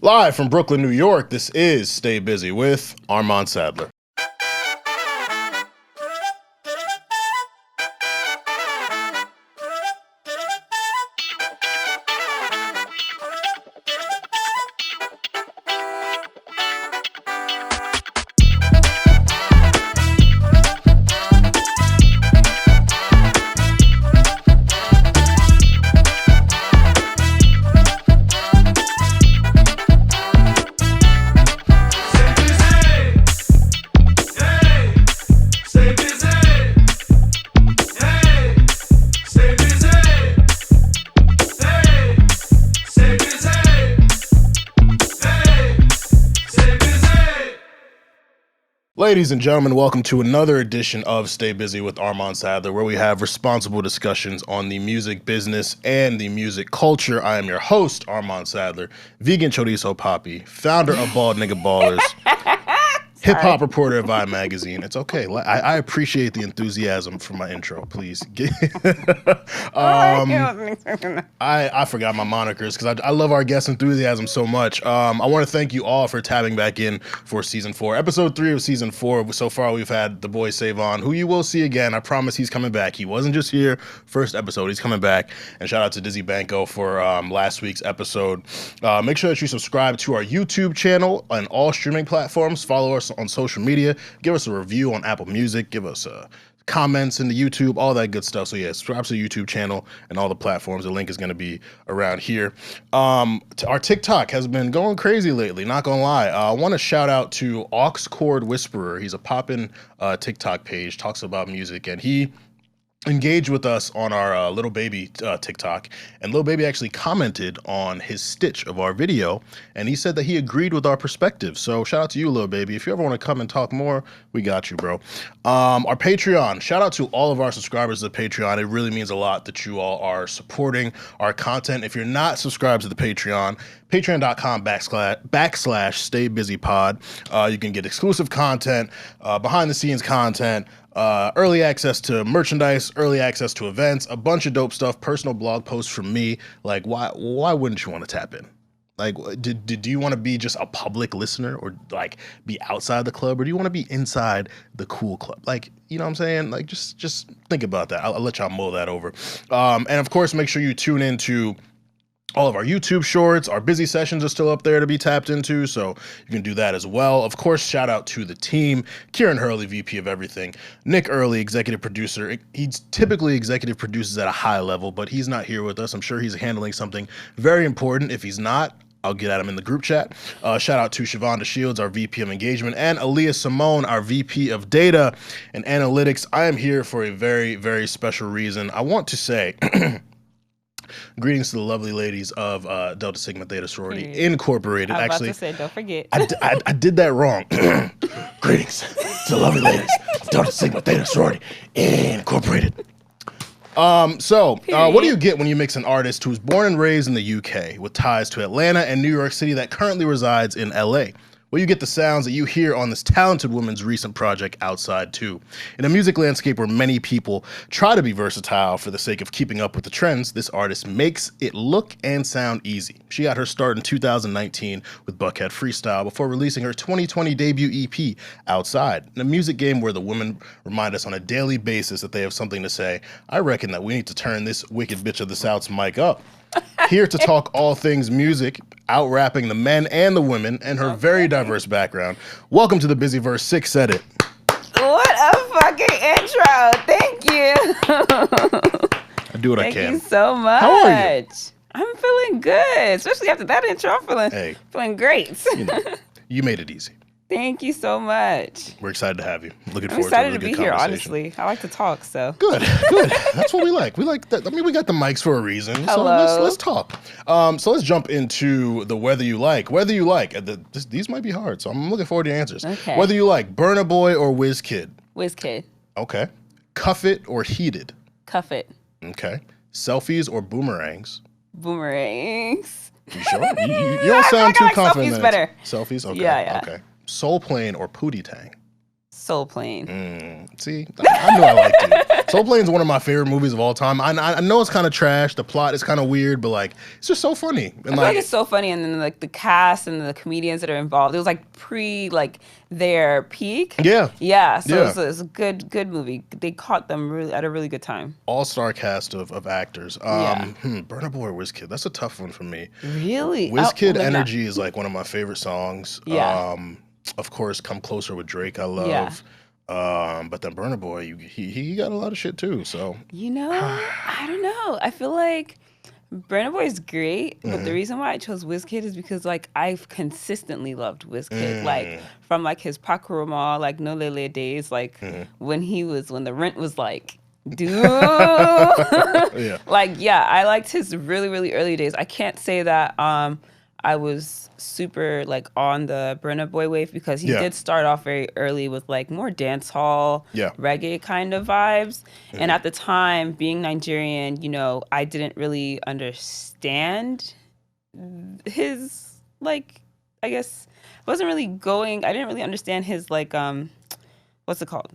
Live from Brooklyn, New York, this is Stay Busy with Armon Sadler. Ladies and gentlemen, welcome to another edition of Stay Busy with Armon Sadler, where we have responsible discussions on the music business and the music culture. I am your host, Armon Sadler, vegan chorizo poppy, founder of Bald Nigga Ballers, hip-hop reporter at Vibe Magazine. It's okay. I appreciate the enthusiasm for my intro, please. I forgot my monikers because I love our guest enthusiasm so much. I want to thank you all for tapping back in for Season 4. Episode 3 of Season 4. So far, we've had the boy Savon, who you will see again. I promise he's coming back. He wasn't just here first episode. He's coming back. And shout out to Dizzy Banco for last week's episode. Make sure that you subscribe to our YouTube channel on all streaming platforms. Follow us on social media, give us a review on Apple Music, give us comments in the YouTube, all that good stuff. So yeah, subscribe to the YouTube channel and all the platforms. The link is going to be around here. Our TikTok has been going crazy lately, not gonna lie. I want to shout out to Aux Chord Whisperer. He's a poppin' TikTok page, talks about music, and he engaged with us on our Little Baby TikTok, and Little Baby actually commented on his stitch of our video, and he said that he agreed with our perspective. So shout out to you, Little Baby. If you ever want to come and talk more, we got you, bro. Our Patreon, shout out to all of our subscribers to the Patreon. It really means a lot that you all are supporting our content. If you're not subscribed to the Patreon, patreon.com// Stay Busy Pod. You can get exclusive content, behind the scenes content, early access to merchandise, early access to events, a bunch of dope stuff, personal blog posts from me. Like, why wouldn't you want to tap in? Like, do you want to be just a public listener, or like be outside the club, or do you want to be inside the cool club? Like, you know what I'm saying? Like, just think about that. I'll let y'all mull that over. And of course, make sure you tune into all of our YouTube shorts. Our busy sessions are still up there to be tapped into, so you can do that as well. Of course, shout out to the team. Kieran Hurley, VP of everything. Nick Early, executive producer. He's typically executive produces at a high level, but he's not here with us. I'm sure he's handling something very important. If he's not, I'll get at him in the group chat. Shout out to Shavonda Shields, our VP of engagement, and Aaliyah Simone, our VP of data and analytics. I am here for a very, very special reason. I want to say greetings to the lovely ladies of Delta Sigma Theta Sorority Incorporated. I was about to say, don't forget. I did that wrong. Greetings to the lovely ladies of Delta Sigma Theta Sorority Incorporated. What do you get when you mix an artist who's born and raised in the UK with ties to Atlanta and New York City that currently resides in LA? Well, you get the sounds that you hear on this talented woman's recent project, Outside 2. In a music landscape where many people try to be versatile for the sake of keeping up with the trends, this artist makes it look and sound easy. She got her start in 2019 with Buckhead Freestyle before releasing her 2020 debut EP, Outside. In a music game where the women remind us on a daily basis that they have something to say, I reckon that we need to turn this wicked bitch of the South's mic up. Here to talk all things music, out-rapping the men and the women, and her very diverse background. Welcome to the Busyverse, SixSaidIt. What a fucking intro. Thank you. I do what I can. Thank you so much. How are you? I'm feeling good. Especially after that intro, I'm feeling great. You made it easy. Thank you so much. We're excited to have you. Looking I'm forward to a really excited to good be here, conversation. honestly. I like to talk, so. Good. That's what we like. We like that. I mean, we got the mics for a reason. Hello. So let's talk. So let's jump into the whether you like. Whether you like. These might be hard, so I'm looking forward to your answers. Okay. Whether you like Burna Boy or WizKid. WizKid. Okay. Cuff It or Heated. Cuff It. Okay. Selfies or boomerangs. Boomerangs. You sure? You don't sound too like confident. selfies better. Selfies? Okay. Yeah. Okay. Soul Plane or Pootie Tang. Soul Plane. See, I knew I liked you. Soul Plane is one of my favorite movies of all time. I know it's kind of trash. The plot is kind of weird, but like it's just so funny. And I feel like it's so funny, and then like the cast and the comedians that are involved. It was like pre like their peak. Yeah. So it was a good movie. They caught them really at a really good time. All-star cast of actors. Burna Boy or WizKid? That's a tough one for me. Really? WizKid Energy is like one of my favorite songs. Yeah. Of course, Come Closer with Drake, I love. Yeah. But then Burna Boy, he got a lot of shit too. So I don't know. I feel like Burna Boy is great, but the reason why I chose WizKid is because like I've consistently loved WizKid, like from like his Paak like No Lele days, like when the rent was like, dude, I liked his really really early days. I can't say that I was super like on the Burna Boy wave because he did start off very early with like more dance hall, reggae kind of vibes. And at the time, being Nigerian, I didn't really understand his like, I guess, I didn't really understand his like, what's it called?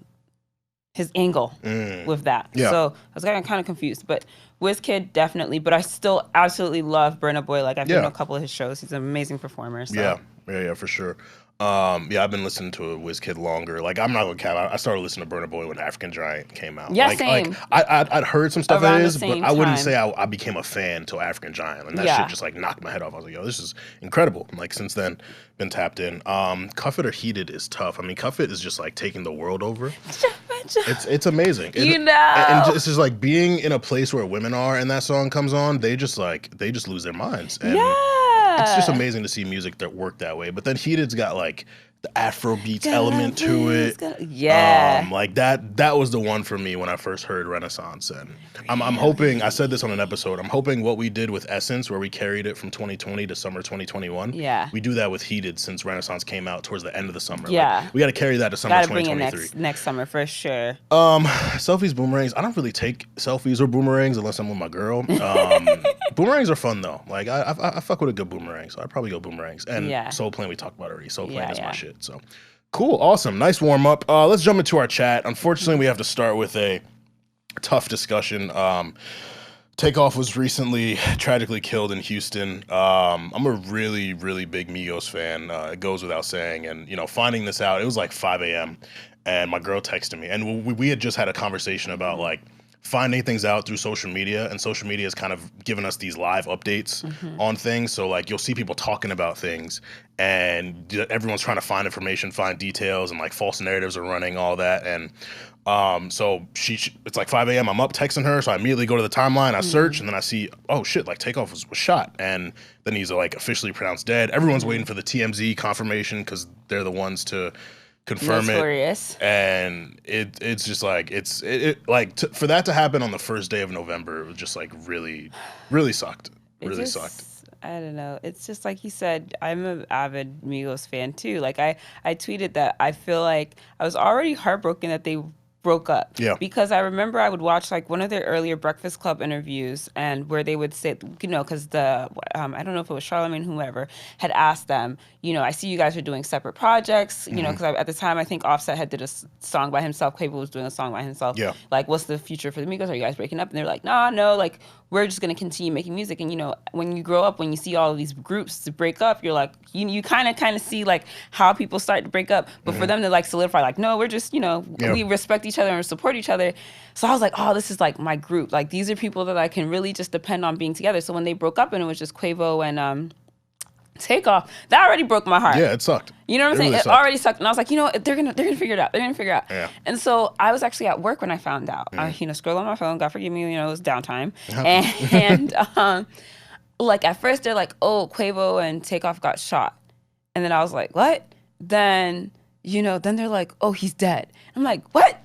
His angle with that. Yeah. So I was kind of confused, but WizKid definitely, but I still absolutely love Burna Boy. Like I've been to a couple of his shows. He's an amazing performer. So. Yeah, for sure. I've been listening to WizKid longer. Like I'm not gonna cap. I started listening to Burna Boy when African Giant came out. Yeah, like, same. Like I'd heard some stuff Around of his, but I wouldn't time. say I became a fan until African Giant, and that shit just like knocked my head off. I was like, yo, this is incredible. And like since then, been tapped in. Cuff It or Heated is tough. I mean, Cuff It is just like taking the world over. It's amazing. And it's just like being in a place where women are, and that song comes on, they just lose their minds. And it's just amazing to see music that work that way. But then Heated's got like the Afro beats element to it. Like that was the one for me when I first heard Renaissance. And I'm hoping, I said this on an episode, I'm hoping what we did with Essence, where we carried it from 2020 to summer 2021, we do that with Heated since Renaissance came out towards the end of the summer. Like, we got to carry that to summer 2023. Bring it next summer for sure. Selfies, boomerangs. I don't really take selfies or boomerangs unless I'm with my girl. Boomerangs are fun though. Like I fuck with a good boomerang, so I'd probably go boomerangs. And Soul Plane we talked about already. Soul Plane is my shit. So cool, awesome, nice warm up. Let's jump into our chat. Unfortunately, we have to start with a tough discussion. Takeoff was recently tragically killed in Houston. I'm a really, really big Migos fan. It goes without saying. And finding this out, it was like 5 a.m. and my girl texted me, and we had just had a conversation about like finding things out through social media, and social media has kind of given us these live updates on things. So like you'll see people talking about things, and everyone's trying to find information, find details, and like false narratives are running, all that. And so it's like 5 a.m. I'm up texting her, so I immediately go to the timeline, I search, and then I see, oh shit, like Takeoff was shot, and then he's like officially pronounced dead. Everyone's waiting for the TMZ confirmation because they're the ones to confirm it, and it's just like for that to happen on the first day of November, it was just like really, really sucked. Really sucked. I don't know. It's just like you said, I'm an avid Migos fan too. Like I tweeted that I feel like I was already heartbroken that they broke up. Yeah. Because I remember I would watch like one of their earlier Breakfast Club interviews, and where they would say, because the I don't know if it was Charlamagne, whoever had asked them, I see you guys are doing separate projects, because at the time I think Offset had did a song by himself, Quavo was doing a song by himself. Yeah. Like, what's the future for the Migos? Are you guys breaking up? And they're like, no, like we're just gonna continue making music. And when you grow up, when you see all of these groups to break up, you're like, you kind of see like how people start to break up. But for them to like solidify, like, no, we're just, we respect each other and support each other. So I was like, oh, this is like my group. Like these are people that I can really just depend on being together. So when they broke up and it was just Quavo and Takeoff, that already broke my heart. Yeah, it sucked. You know what I'm saying? Really it already sucked. And I was like, they're gonna figure it out. They're gonna figure it out. Yeah. And so I was actually at work when I found out. I, scroll on my phone, God forgive me, it was downtime. And like at first they're like, oh, Quavo and Takeoff got shot. And then I was like, what? Then then they're like, oh, he's dead. I'm like, what?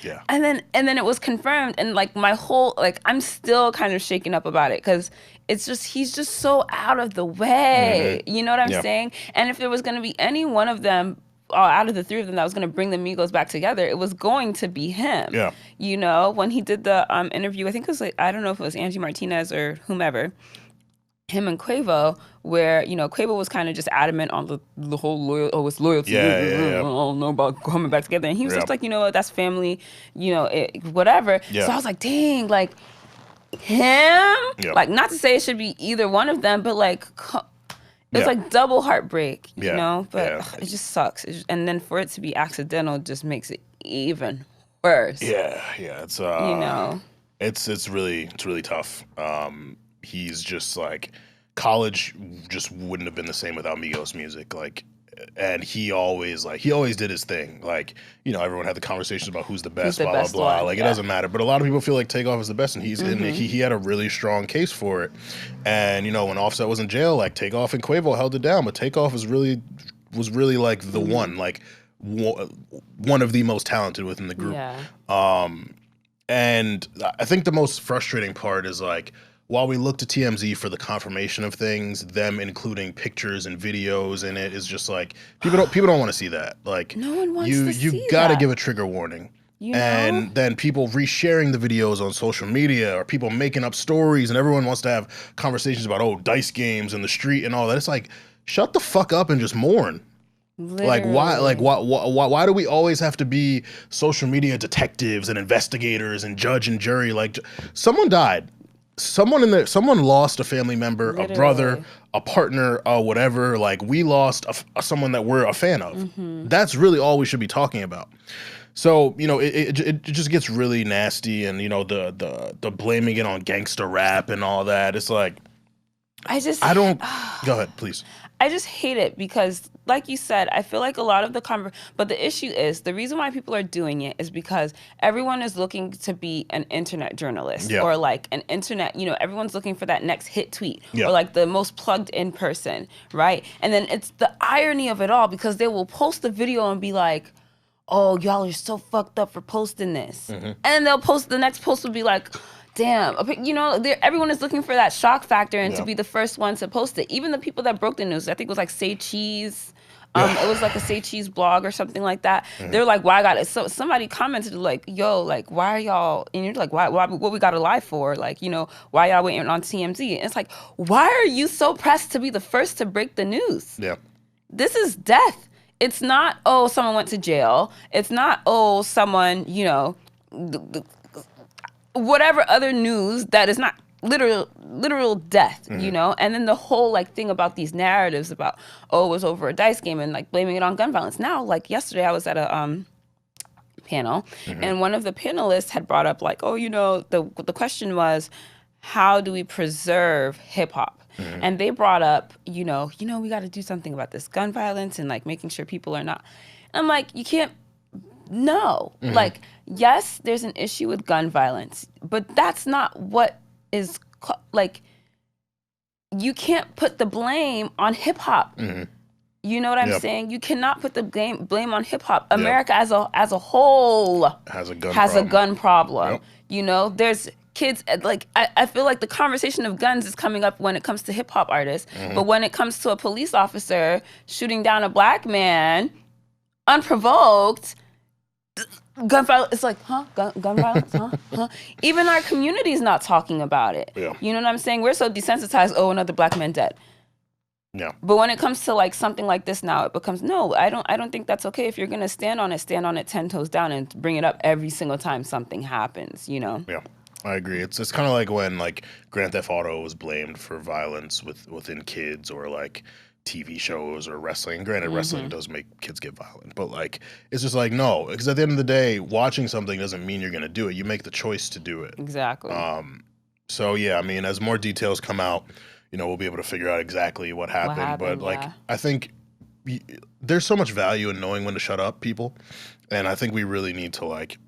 Yeah. And then it was confirmed, and like my whole, like, I'm still kind of shaken up about it because it's just, he's just so out of the way. You know what I'm saying? And if there was going to be any one of them out of the three of them that was going to bring the Migos back together, it was going to be him. Yeah. When he did the interview, I think it was like, I don't know if it was Angie Martinez or whomever. him and Quavo, where, you know, Quavo was kind of just adamant on the whole it's loyalty. I don't know about coming back together. And he was just like, you know what, that's family, you know, whatever. So I was like, dang, like, him? Like, not to say it should be either one of them, but like, it's like double heartbreak, you know? But it just sucks. And then for it to be accidental just makes it even worse. Yeah, it's, you know? It's really tough. He's just like, college just wouldn't have been the same without Migos music. Like, and he always did his thing. Like, you know, everyone had the conversations about who's the best, blah, blah. Like, it doesn't matter. But a lot of people feel like Takeoff is the best, and he had a really strong case for it. And, you know, when Offset was in jail, like, Takeoff and Quavo held it down, but Takeoff was really like the one, like one of the most talented within the group. And I think the most frustrating part is, like, while we look to TMZ for the confirmation of things, them including pictures and videos in it is just like, people don't want to see that. Like, no one wants to see that. You gotta give a trigger warning. You know? And then people resharing the videos on social media, or people making up stories, and everyone wants to have conversations about, dice games in the street and all that. It's like, shut the fuck up and just mourn. Literally. Why do we always have to be social media detectives and investigators and judge and jury? Like, someone died. Someone lost a family member, a brother, a partner, whatever. Like, we lost someone that we're a fan of. That's really all we should be talking about. So, you know, it just gets really nasty, and, you know, the blaming it on gangster rap and all that. It's like, I don't. Go ahead, please. I just hate it because, like you said, I feel like a lot of but the issue is, the reason why people are doing it is because everyone is looking to be an internet journalist or like an internet, you know, everyone's looking for that next hit tweet or like the most plugged in person, right? And then it's the irony of it all, because they will post the video and be like, oh, y'all are so fucked up for posting this. And then they'll post, the next post will be like, damn, you know, everyone is looking for that shock factor and to be the first one to post it. Even the people that broke the news, I think it was like Say Cheese. It was like a Say Cheese blog or something like that. They're like, why I got it? So somebody commented like, yo, like, why are y'all, and you're like, why what we got to lie for? Like, you know, why y'all waiting on TMZ? And it's like, why are you so pressed to be the first to break the news? This is death. It's not, oh, someone went to jail. It's not, oh, someone, you know, whatever other news that is not literal death, you know? And then the whole like thing about these narratives about, oh, it was over a dice game and like blaming it on gun violence. Now, like yesterday I was at a panel and one of the panelists had brought up like, oh, you know, the question was, how do we preserve hip hop? And they brought up, you know, we got to do something about this gun violence and like making sure people are not. And I'm like, you can't. No, like, yes, there's an issue with gun violence, but that's not what is, like, you can't put the blame on hip hop. You know what I'm saying? You cannot put the blame on hip hop. America as a whole has a gun problem. You know, there's kids, like, I feel like the conversation of guns is coming up when it comes to hip hop artists, but when it comes to a police officer shooting down a black man unprovoked, gun violence, it's like, gun violence, Even our community is not talking about it. You know what I'm saying? We're so desensitized, oh, another black man dead. But when it comes to like something like this now, it becomes, no, I don't think that's okay. If you're gonna stand on it 10 toes down and bring it up every single time something happens, you know? I agree. It's kind of like when like Grand Theft Auto was blamed for violence within kids, or like TV shows or wrestling. Granted, wrestling does make kids get violent, but like, it's just like, no, because at the end of the day, watching something doesn't mean you're going to do it. You make the choice to do it. Exactly. So yeah, I mean, as more details come out, you know, we'll be able to figure out exactly what happened. But like, I think there's so much value in knowing when to shut up, people. And I think we really need to like,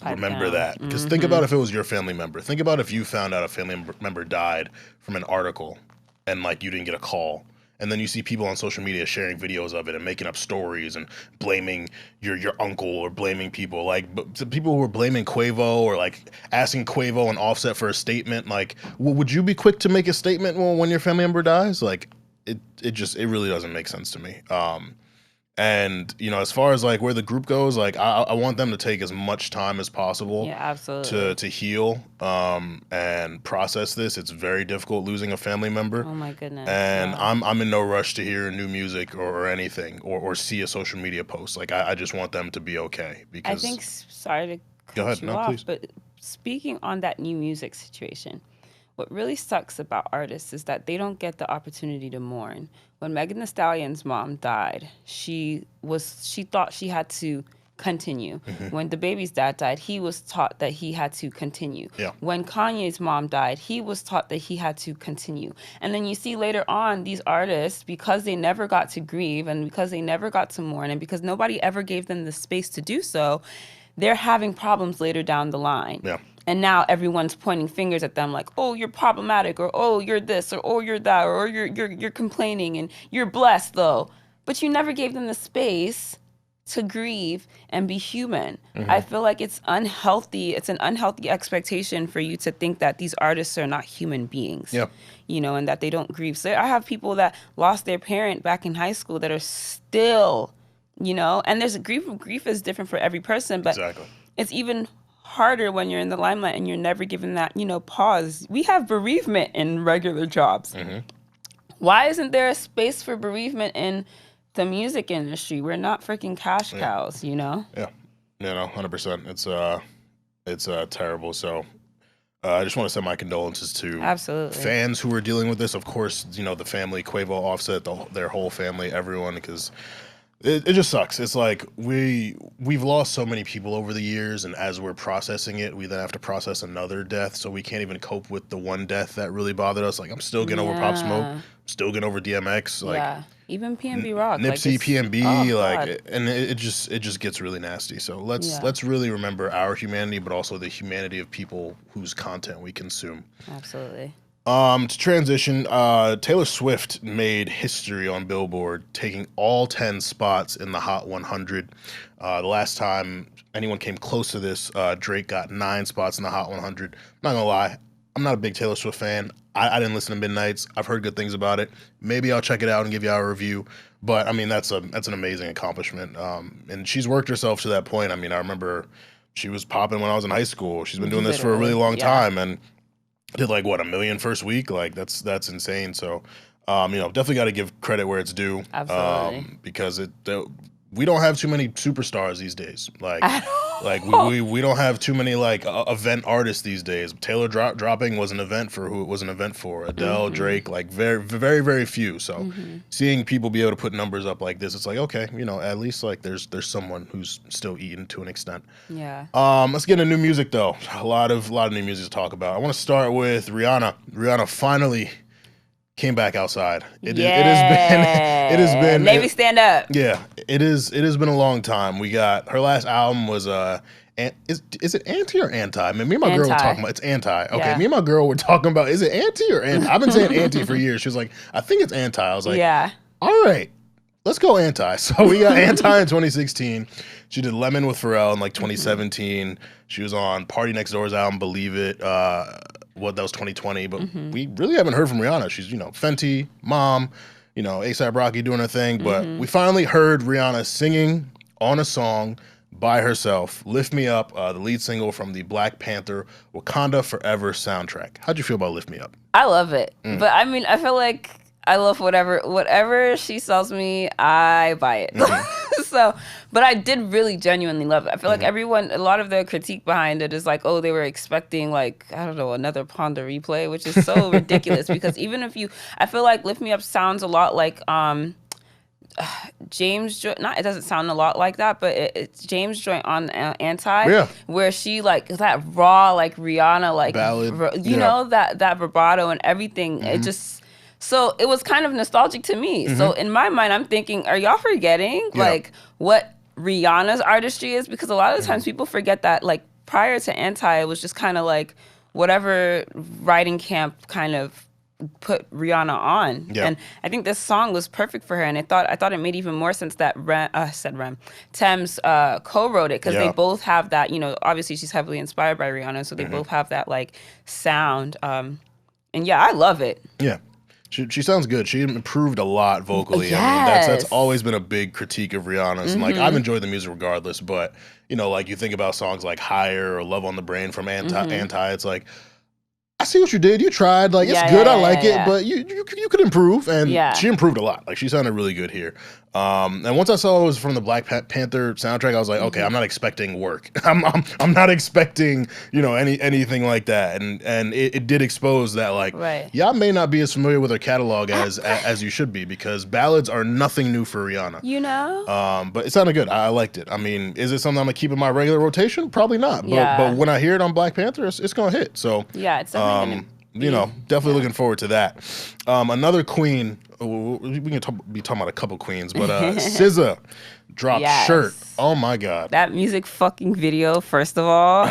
remember that. Because think about if it was your family member. Think about if you found out a family member died from an article and like you didn't get a call. And then you see people on social media sharing videos of it and making up stories and blaming your uncle or blaming people. Like, but people who were blaming Quavo or like asking Quavo and Offset for a statement. Like, would you be quick to make a statement when your family member dies? Like, it really doesn't make sense to me. And, you know, as far as like where the group goes, like I want them to take as much time as possible to heal and process this. It's very difficult losing a family member. Oh my goodness. And I'm in no rush to hear new music or anything or see a social media post. Like I just want them to be okay. Because I think, sorry to cut you off, but speaking on that new music situation, what really sucks about artists is that they don't get the opportunity to mourn. When Megan Thee Stallion's mom died, she thought she had to continue. When DaBaby's dad died, he was taught that he had to continue. When Kanye's mom died, he was taught that he had to continue. And then you see later on these artists, because they never got to grieve and because they never got to mourn and because nobody ever gave them the space to do so, they're having problems later down the line. And now everyone's pointing fingers at them like, oh, you're problematic, or oh, you're this, or oh, you're that, or you're complaining and you're blessed though. But you never gave them the space to grieve and be human. I feel like it's unhealthy. It's an unhealthy expectation for you to think that these artists are not human beings. You know, and that they don't grieve. So I have people that lost their parent back in high school that are still, you know, and there's grief is different for every person, but it's even harder when you're in the limelight and you're never given that, you know, pause. We have bereavement in regular jobs. Why isn't there a space for bereavement in the music industry? We're not freaking cash cows, you know? You know, 100%. It's terrible. So I just want to send my condolences to fans who are dealing with this. Of course, you know, the family, Quavo, Offset, their whole family, everyone, because it just sucks. It's like we've lost so many people over the years, and as we're processing it, we then have to process another death, so we can't even cope with the one death that really bothered us. Like, I'm still getting over Pop Smoke. I'm still getting over DMX. Like, even PNB Rock. Nipsey, like PNB, and it just gets really nasty. So let's really remember our humanity, but also the humanity of people whose content we consume. Absolutely. To transition, Taylor Swift made history on Billboard, taking all 10 spots in the Hot 100. The last time anyone came close to this, Drake got 9 spots in the Hot 100. I'm not gonna lie, I'm not a big Taylor Swift fan. I didn't listen to Midnights. I've heard good things about it. Maybe I'll check it out and give you our review. But I mean, that's an amazing accomplishment. And she's worked herself to that point. I mean, I remember she was popping when I was in high school. She's been doing this for a really long time, and did like what, 1 million first week? Like that's insane. So, you know, definitely got to give credit where it's due. Absolutely. Because we don't have too many superstars these days. Like we don't have too many like event artists these days. Taylor dropping was an event for who it was an event for. Adele, Drake, like very, very, very few. So seeing people be able to put numbers up like this, it's like, okay, you know, at least like there's someone who's still eating to an extent. Yeah. Let's get into new music though. A lot of new music to talk about. I want to start with Rihanna. Rihanna finally came back outside. It has been Navy stand up. Yeah, it has been a long time. We got her last album was is it anti or anti? I mean, me and my girl were talking about it's anti. Okay, me and my girl were talking about is it anti or anti? I've been saying anti for years. She was like, I think it's anti. I was like, yeah. All right, let's go anti. So we got anti in 2016. She did Lemon with Pharrell in like 2017. She was on Party Next Door's album Believe It. That was 2020, but we really haven't heard from Rihanna. She's, you know, Fenty, Mom, you know, A$AP Rocky doing her thing, but we finally heard Rihanna singing on a song by herself, Lift Me Up, the lead single from the Black Panther Wakanda Forever soundtrack. How'd you feel about Lift Me Up? I love it, but I mean, I feel like I love whatever she sells me, I buy it. So, but I did really genuinely love it. I feel like a lot of the critique behind it is like, oh, they were expecting like, I don't know, another Ponder replay, which is so ridiculous because even if I feel like Lift Me Up sounds a lot like James joint. It doesn't sound a lot like that, but it's James joint on Anti, where she like that raw like Rihanna like ballad, you know, that vibrato and everything. It just. So it was kind of nostalgic to me. So in my mind, I'm thinking, are y'all forgetting like what Rihanna's artistry is? Because a lot of the times people forget that like prior to Anti, it was just kind of like whatever writing camp kind of put Rihanna on. And I think this song was perfect for her. And I thought it made even more sense that Tems co-wrote it because they both have that, you know, obviously she's heavily inspired by Rihanna. So they both have that like sound. And yeah, I love it. Yeah. She sounds good. She improved a lot vocally. Yes. I mean, that's always been a big critique of Rihanna's. And like, I've enjoyed the music regardless, but you know, like you think about songs like Higher or Love on the Brain from Anti, it's like, I see what you did. You tried. Like, it's good. I like it, but you could improve. And she improved a lot. Like, she sounded really good here. And once I saw it was from the Black Panther soundtrack, I was like, okay, I'm not expecting work. I'm not expecting, you know, anything like that. And it did expose that, like, y'all may not be as familiar with her catalog as you should be, because ballads are nothing new for Rihanna. You know? But it sounded good. I liked it. I mean, is it something I'm gonna keep in my regular rotation? Probably not. But when I hear it on Black Panther, it's gonna hit. So yeah, it's definitely you know, definitely looking forward to that. Another queen, we can be talking about a couple queens, but SZA dropped Shirt. Oh my God. That music fucking video, first of all,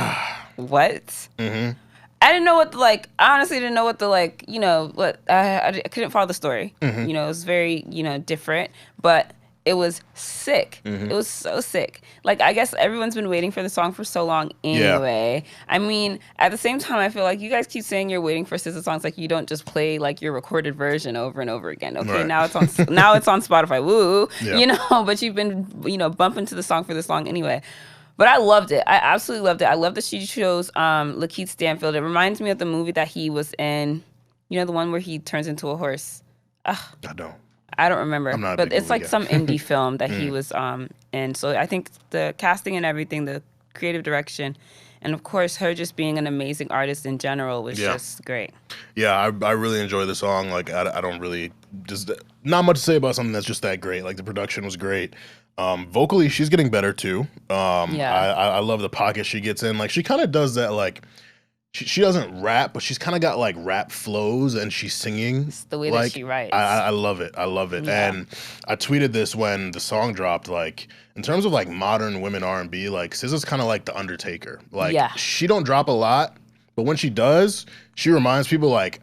what? I didn't know what I honestly didn't know what you know, what, I couldn't follow the story. You know, it was very, you know, different, but it was sick. It was so sick. Like, I guess everyone's been waiting for the song for so long anyway. I mean, at the same time, I feel like you guys keep saying you're waiting for SZA songs, like you don't just play like your recorded version over and over again. Okay, now it's on Spotify. Woo, you know. But you've been, you know, bumping to the song for this long anyway. But I loved it. I absolutely loved it. I love that she chose Lakeith Stanfield. It reminds me of the movie that he was in. You know, the one where he turns into a horse. Ugh. I don't remember, but it's like some indie film that he was in. So I think the casting and everything, the creative direction, and of course her just being an amazing artist in general was just great. Yeah, I really enjoy the song. Like, I don't really, just not much to say about something that's just that great. Like, the production was great. Vocally, she's getting better too. I love the pocket she gets in. Like, she kind of does that, like, she doesn't rap, but she's kind of got like rap flows, and she's singing. It's the way that she writes. I love it. I love it. Yeah. And I tweeted this when the song dropped. Like, in terms of like modern women R&B, like SZA's kind of like the Undertaker. Like, she don't drop a lot, but when she does, she reminds people like,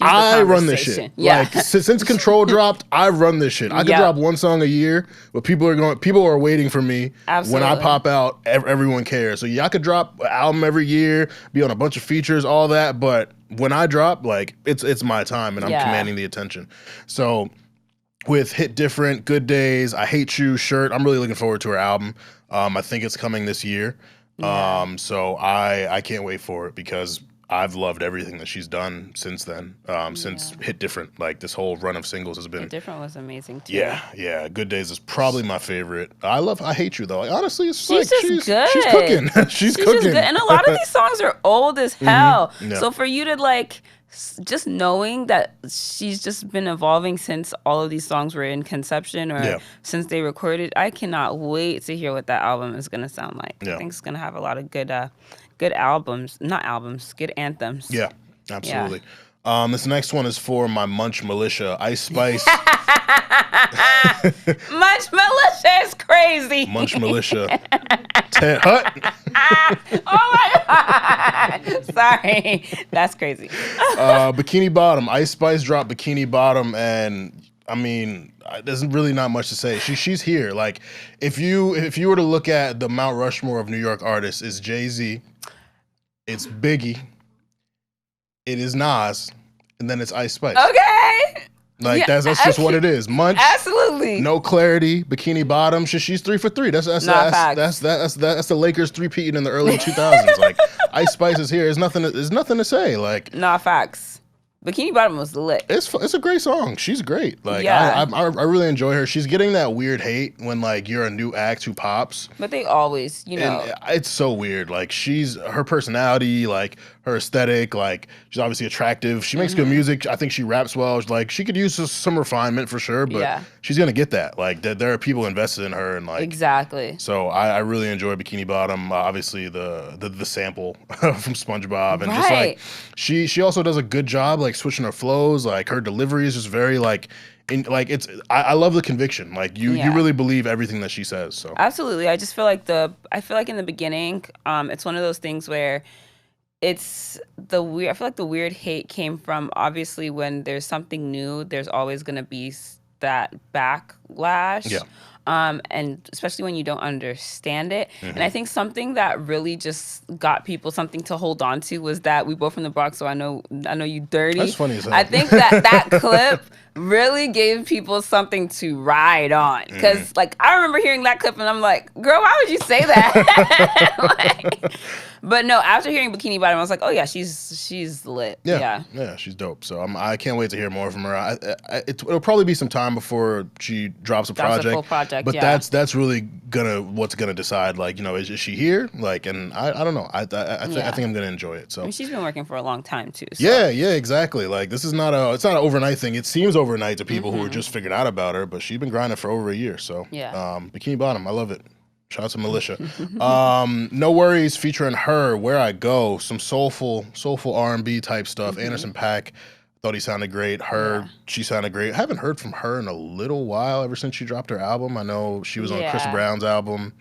I run this shit. Like, since Control dropped, I run this shit. I could drop one song a year, but people are waiting for me. When I pop out. Everyone cares. So I could drop an album every year, be on a bunch of features, all that. But when I drop, like, it's my time, and I'm commanding the attention. So with Hit Different, Good Days, I Hate You, Shirt, I'm really looking forward to her album. I think it's coming this year. So I can't wait for it, because I've loved everything that she's done since then. Since Hit Different, like, this whole run of singles has been. Hit Different was amazing too. Yeah. Good Days is probably my favorite. I Hate You though. Like, honestly, it's she's good. She's cooking. she's cooking. Just good. And a lot of these songs are old as hell. So for you to like, just knowing that she's just been evolving since all of these songs were in conception, or since they recorded, I cannot wait to hear what that album is gonna sound like. I think it's gonna have a lot of good good anthems. Yeah, absolutely. This next one is for my Munch Militia, Ice Spice. Munch Militia is crazy. Munch Militia. Ted Hut. Oh my God. Sorry. That's crazy. Bikini Bottom. Ice Spice dropped Bikini Bottom, and I mean, there's really not much to say. She's here. Like, if you were to look at the Mount Rushmore of New York artists, it's Jay-Z, it's Biggie, it is Nas, and then it's Ice Spice. Okay. Like, that's just what it is. Munch. Absolutely. No Clarity. Bikini Bottom. She's 3 for 3. That's the Lakers three-peating in the early 2000s. Like, Ice Spice is here. There's nothing to say. Like, facts. Bikini Bottom was lit. It's a great song. She's great. Like, I really enjoy her. She's getting that weird hate when, like, you're a new act who pops. But they always, you know. And it's so weird. Like, her personality, like, her aesthetic, like, she's obviously attractive. She makes good music. I think she raps well. Like, she could use some refinement for sure, but she's gonna get that. Like, there are people invested in her, and like, exactly. So I really enjoy Bikini Bottom. Obviously the sample from SpongeBob, and just like she also does a good job like switching her flows. Like, her delivery is just very like. I love the conviction. Like, you really believe everything that she says. So absolutely, I just feel like in the beginning, it's one of those things where it's the weird. I feel like the weird hate came from, obviously, when there's something new, there's always gonna be that backlash. and especially when you don't understand it. And I think something that really just got people something to hold on to was that we both from the Bronx, so I know you dirty. That's funny as hell. I think that clip really gave people something to ride on. Because, like, I remember hearing that clip and I'm like, girl, why would you say that? Like, but no, after hearing Bikini Bottom, I was like, oh yeah, she's lit. Yeah, she's dope. So I can't wait to hear more from her. It'll probably be some time before she drops a project. A full project, but that's really what's gonna decide. Like, you know, is she here? Like, and I don't know. I think I'm gonna enjoy it. So I mean, she's been working for a long time too. So. Yeah, exactly. Like, this is it's not an overnight thing. It seems overnight to people who are just figuring out about her, but she's been grinding for over a year. So Bikini Bottom, I love it. Shout out to Militia. NxWorries featuring her, Where I Go, some soulful R&B type stuff. Andersoon Paak, thought he sounded great. She sounded great. I haven't heard from her in a little while, ever since she dropped her album. I know she was on Chris Brown's album.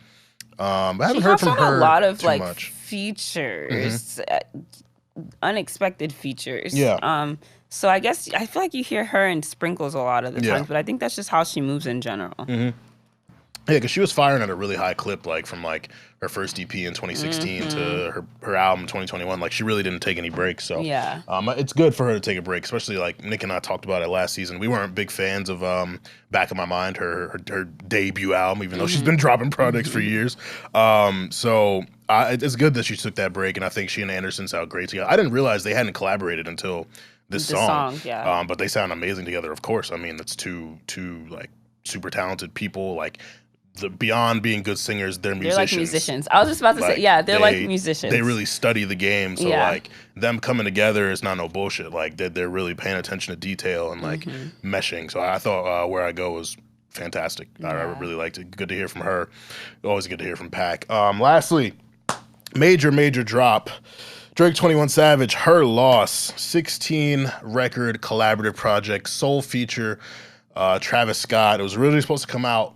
I haven't heard from her a lot of too much. Features, unexpected features. Yeah. So I feel like you hear her in sprinkles a lot of the times, but I think that's just how she moves in general. Yeah, because she was firing at a really high clip, like from like her first EP in 2016 to her album in 2021. Like, she really didn't take any breaks. So it's good for her to take a break, especially like Nick and I talked about it last season. We weren't big fans of Back in My Mind, her debut album, even though she's been dropping projects for years. So it's good that she took that break, and I think she and Andersoon sound great together. I didn't realize they hadn't collaborated until this song. But they sound amazing together, of course. I mean, that's two like super talented people, like. Beyond being good singers, they're musicians. They're like musicians. I was just about to say, they're like musicians. They really study the game. So like them coming together is not no bullshit. Like they're really paying attention to detail and like meshing. So I thought Where I Go was fantastic. I really liked it. Good to hear from her. Always good to hear from Paak. Lastly, major drop. Drake 21 Savage, Her Loss, 16 record collaborative project, soul feature, Travis Scott. It was originally supposed to come out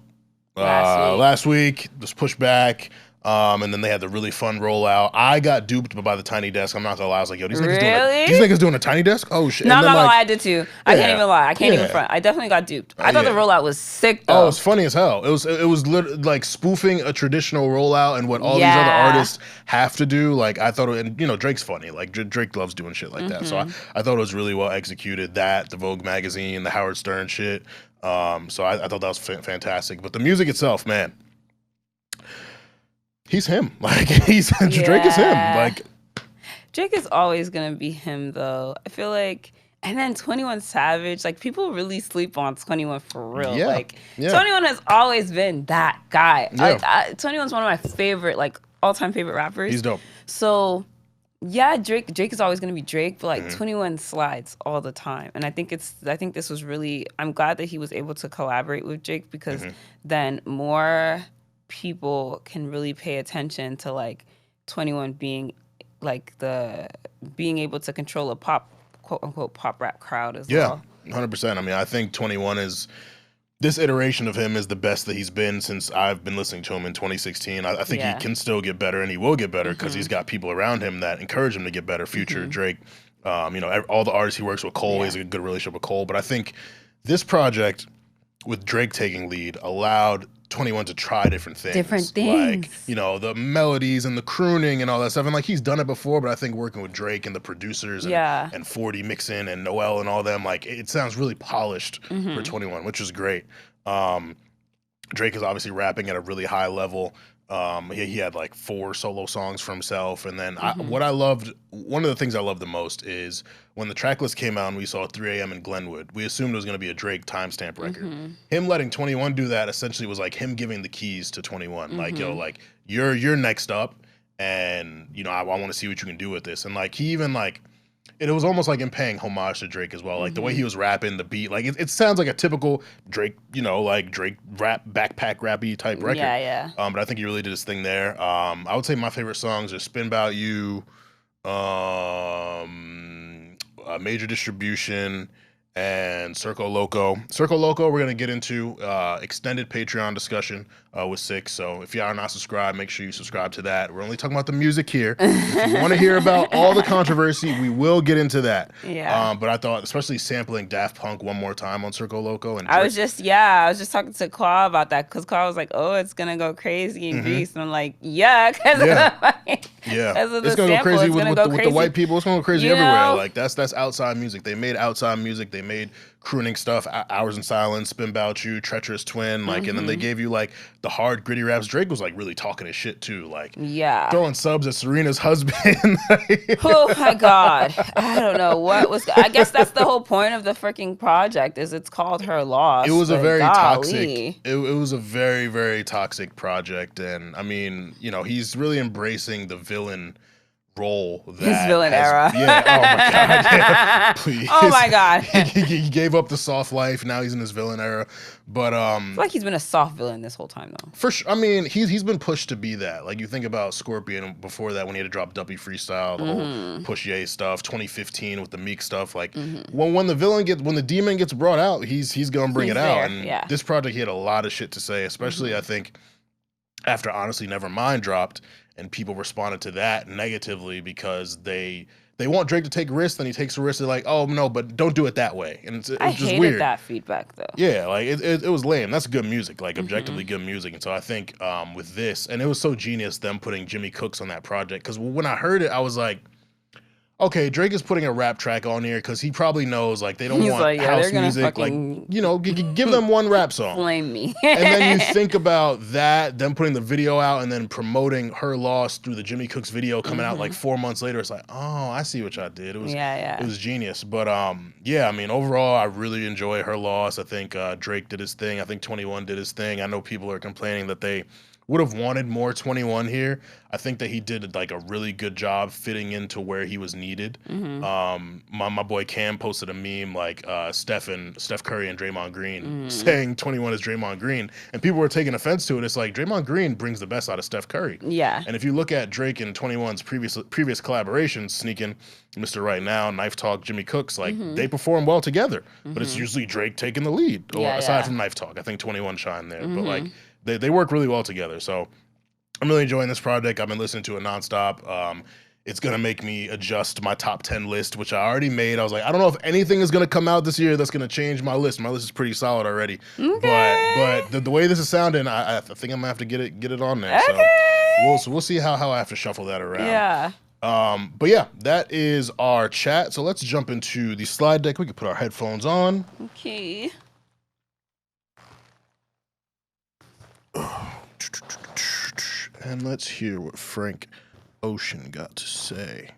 last week, was pushed back, and then they had the really fun rollout. I got duped by the Tiny Desk. I'm not gonna lie. I was like, yo, these niggas doing a Tiny Desk? Oh shit! No, I'm not gonna lie. I did too. I can't even lie. I can't even front. I definitely got duped. I thought the rollout was sick though. Oh, it was funny as hell. It was literally like spoofing a traditional rollout and what all these other artists have to do. Like, I thought, and you know, Drake's funny. Like, Drake loves doing shit like that. So I thought it was really well executed. That, the Vogue magazine, the Howard Stern shit. So I thought that was fantastic. But the music itself, man, he's him. Like, Drake is him. Like, Drake is always gonna be him, though. I feel like, and then 21 Savage, like, people really sleep on 21 for real. 21 has always been that guy. Like, 21's one of my favorite, like, all-time favorite rappers. He's dope. So. Yeah, Drake is always gonna be Drake, but like 21 slides all the time. And I think this was really, I'm glad that he was able to collaborate with Drake, because then more people can really pay attention to like 21 being like being able to control a pop, quote unquote, pop rap crowd as well. Yeah, 100%. I mean, I think 21 is, this iteration of him is the best that he's been since I've been listening to him in 2016. I think he can still get better, and he will get better because he's got people around him that encourage him to get better. Future, Drake, you know, all the artists he works with, Cole, he has a good relationship with Cole. But I think this project, with Drake taking lead, allowed 21 to try different things. Like, you know, the melodies and the crooning and all that stuff. And like, he's done it before, but I think working with Drake and the producers and 40 mixing and Noel and all them, like, it sounds really polished for 21, which is great. Drake is obviously rapping at a really high level. He had like 4 solo songs for himself. And then one of the things I loved the most is when the track list came out and we saw 3 a.m. in Glenwood, we assumed it was going to be a Drake timestamp record. Him letting 21 do that essentially was like him giving the keys to 21. Like, yo, like, you're next up, and, you know, I want to see what you can do with this. And like, he even like, it was almost like him paying homage to Drake as well. Like, the way he was rapping, the beat, like, it sounds like a typical Drake, you know, like Drake rap, backpack rappy type record. But I think he really did his thing there. I would say my favorite songs are Spin 'Bout You, Major Distribution, and Circo Loco. Circo Loco, we're going to get into extended Patreon discussion with Six. So if you are not subscribed, make sure you subscribe to that. We're only talking about the music here. If you want to hear about all the controversy, we will get into that. Yeah. But I thought, especially sampling Daft Punk one more time on Circo Loco. And I was just talking to Claw about that because Claw was like, oh, it's going to go crazy in Greece. And I'm like, yeah. Because of it's going to go crazy with the white people. It's going to go crazy everywhere. Like that's outside music. They made outside music. They made crooning stuff, Hours in Silence, Spin About You, Treacherous Twin, like, and then they gave you like the hard gritty raps. Drake was like really talking his shit too, like throwing subs at Serena's husband. Oh my God, I don't know what was. I guess that's the whole point of the freaking project. Is it's called Her Loss. It was a very toxic. It was a very, very toxic project, and I mean, you know, he's really embracing the villain role. His villain era. Yeah. Oh my God. Yeah, please. Oh my God. he gave up the soft life. Now he's in his villain era. But I feel like he's been a soft villain this whole time though. For sure. I mean, he's been pushed to be that. Like you think about Scorpion before that when he had to drop Duppy Freestyle, the whole Push Ye stuff, 2015 with the Meek stuff. Like when the demon gets brought out, he's gonna bring it out. And this project, he had a lot of shit to say, especially I think after Honestly Nevermind dropped. And people responded to that negatively because they want Drake to take risks, then he takes a risk. They're like, oh no, but don't do it that way. And it's I just hated weird. That feedback though. Yeah, like it was lame. That's good music, like objectively good music. And so I think with this, and it was so genius them putting Jimmy Cooks on that project, because when I heard it, I was like, okay, Drake is putting a rap track on here because he probably knows like they don't want house music. Like, you know, give them one rap song. Flame me. And then you think about that, them putting the video out and then promoting Her Loss through the Jimmy Cooks video coming out like 4 months later. It's like, oh, I see what y'all did. It was it was genius. But yeah, I mean, overall, I really enjoy Her Loss. I think Drake did his thing. I think 21 did his thing. I know people are complaining that they would have wanted more 21 here. I think that he did like a really good job fitting into where he was needed. My boy Cam posted a meme like Steph Curry and Draymond Green saying 21 is Draymond Green, and people were taking offense to it. It's like Draymond Green brings the best out of Steph Curry. Yeah. And if you look at Drake and 21's previous collaborations, Sneakin', Mr. Right Now, Knife Talk, Jimmy Cooks, like they perform well together, but it's usually Drake taking the lead. Or aside from Knife Talk, I think 21 shined there, but like. They work really well together. So I'm really enjoying this project. I've been listening to it nonstop. It's going to make me adjust my top 10 list, which I already made. I was like, I don't know if anything is going to come out this year that's going to change my list. My list is pretty solid already. Okay. But the way this is sounding, I think I'm going to have to get it on there. Okay. So we'll see how I have to shuffle that around. Yeah. But yeah, that is our chat. So let's jump into the slide deck. We can put our headphones on. Okay. And let's hear what Frank Ocean got to say.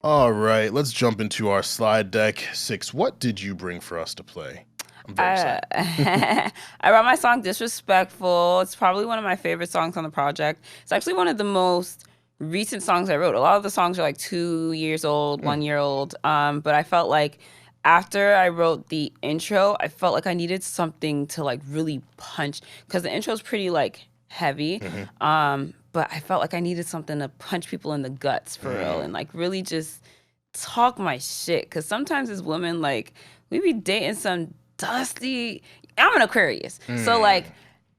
All right, let's jump into our slide deck. Six, what did you bring for us to play? I'm very excited. I brought my song Disrespectful. It's probably one of my favorite songs on the project. It's actually one of the most recent songs I wrote. A lot of the songs are like 2 years old, 1 year old. But I felt like after I wrote the intro, I felt like I needed something to like really punch, because the intro is pretty like heavy. But I felt like I needed something to punch people in the guts for real and like really just talk my shit. Because sometimes as women, like we be dating some dusty. I'm an Aquarius, so like.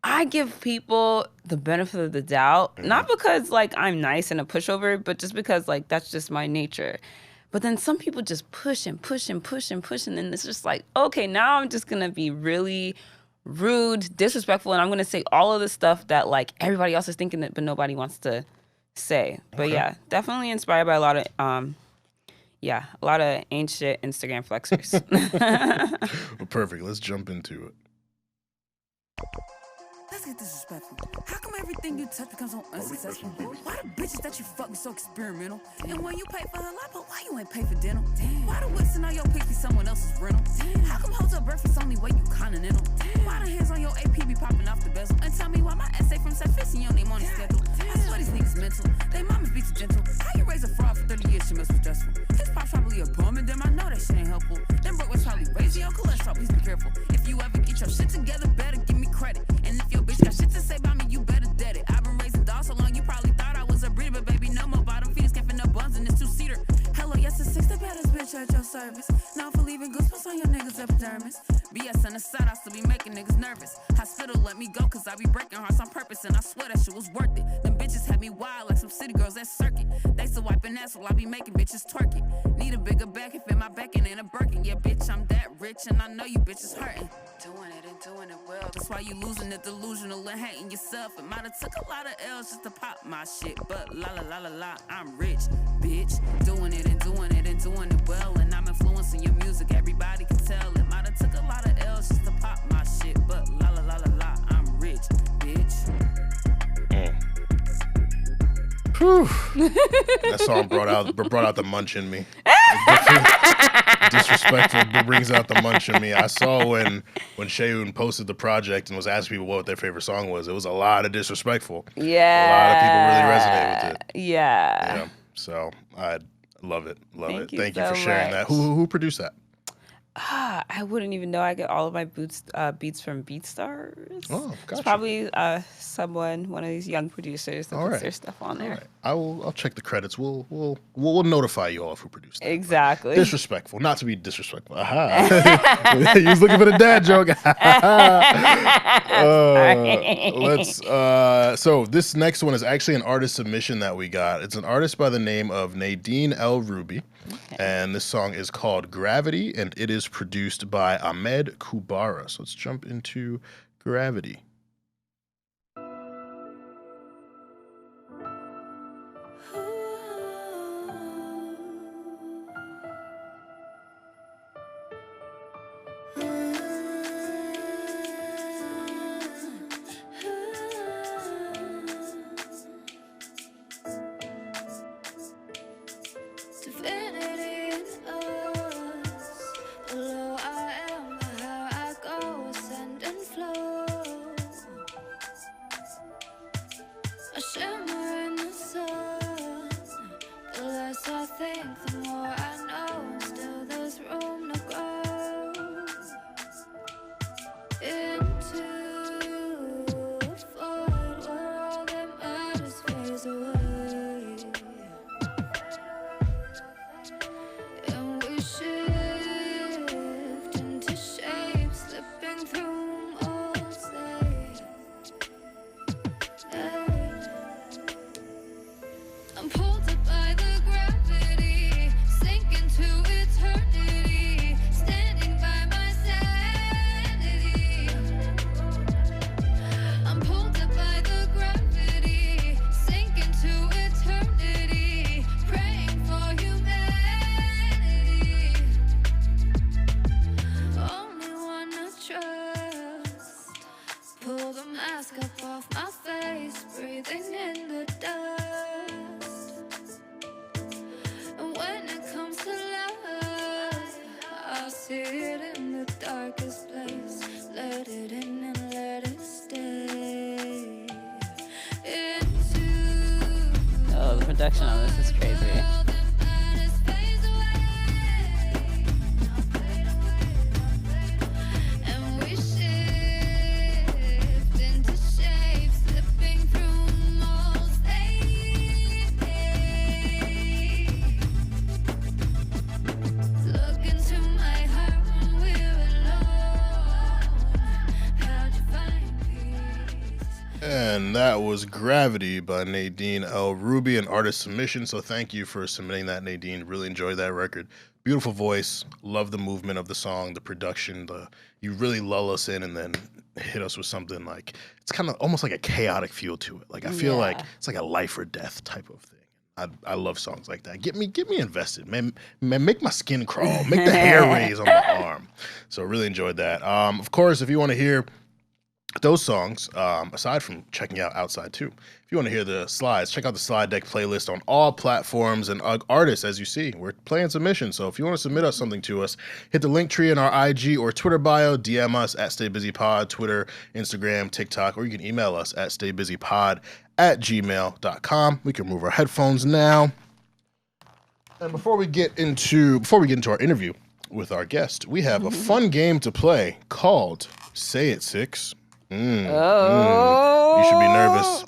I give people the benefit of the doubt, not because like I'm nice and a pushover, but just because like that's just my nature. But then some people just push and push and push and push, and then it's just like, okay, now I'm just gonna be really rude, disrespectful, and I'm gonna say all of the stuff that like everybody else is thinking that, but nobody wants to say. But yeah, definitely inspired by a lot of ain't shit Instagram flexers. Well, perfect. Let's jump into it. Let's get disrespectful. How come everything you touch becomes so unsuccessful? Why the bitches that you fuck be so experimental? And when you pay for her life, but why you ain't pay for dental? Why the whips and all your pics be someone else's rental? How come hotel breakfast only way you continental? Why the hands on your AP be popping off the bezel? And tell me why my essay from Sufficient on their morning schedule. I swear these niggas mental. They mamas be too gentle. How you raise a fraud for 30 years? She must be stressful. His pop's probably a bum, and them I know that shit ain't helpful. Them broke was probably raising your cholesterol. Please be careful. If you ever get your shit together, better give me credit. And if your bitch got shit to say about me, you better sermons. BS on the side, I still be making niggas nervous. Hospital let me go, cause I be breaking hearts on purpose. And I swear that shit was worth it. Them bitches had me wild like some city girls at Circuit. They still wiping ass while I be making bitches twerk it. Need a bigger back if in my back and in a Birkin. Yeah, bitch, I'm that rich and I know you bitches hurting. Doing it and doing it well. That's why you losing it, delusional and hating yourself. It might have took a lot of L's just to pop my shit. But la la la la la, I'm rich, bitch. Doing it and doing it and doing it well. And I'm influencing your music, everybody can tell. It might have took a lot of L's just to pop my shit. But la la la la la, I'm rich, bitch. That song brought out the munch in me. Disrespectful, but brings out the munch in me. I saw when Sheun posted the project and was asking people what their favorite song was. It was a lot of disrespectful. Yeah. A lot of people really resonated with it. Yeah. So I love it. Thank you so for sharing much. that. Who produced that? I wouldn't even know. I get all of my beats from BeatStars. Oh, gotcha. It's probably one of these young producers that puts their stuff on there. Right. I'll check the credits. We'll notify you all of who produced that. Exactly. Disrespectful, not to be disrespectful. Aha. He was looking for the dad joke. So this next one is actually an artist submission that we got. It's an artist by the name of Nadine Roubi. And this song is called Gravity, and it is produced by Ahmed Kubara. So let's jump into Gravity. Production on this is crazy. And that was Gravity by Nadine Roubi, an artist submission. So thank you for submitting that, Nadine. Really enjoyed that record. Beautiful voice. Love the movement of the song, the production. You really lull us in and then hit us with something like, it's kind of almost like a chaotic feel to it. Like I feel like it's like a life or death type of thing. I love songs like that. Get me invested, man. Make my skin crawl. Make the hair raise on my arm. So really enjoyed that. Of course, if you want to hear those songs, aside from checking out Outside too, if you want to hear the slides, check out the slide deck playlist on all platforms and artists. As you see, we're playing submissions. So if you want to submit us something to us, hit the link tree in our IG or Twitter bio, DM us at StayBusyPod, Twitter, Instagram, TikTok, or you can email us at staybusypod@gmail.com. We can remove our headphones now. And before we get into our interview with our guest, we have a fun game to play called Say It, Six. You should be nervous.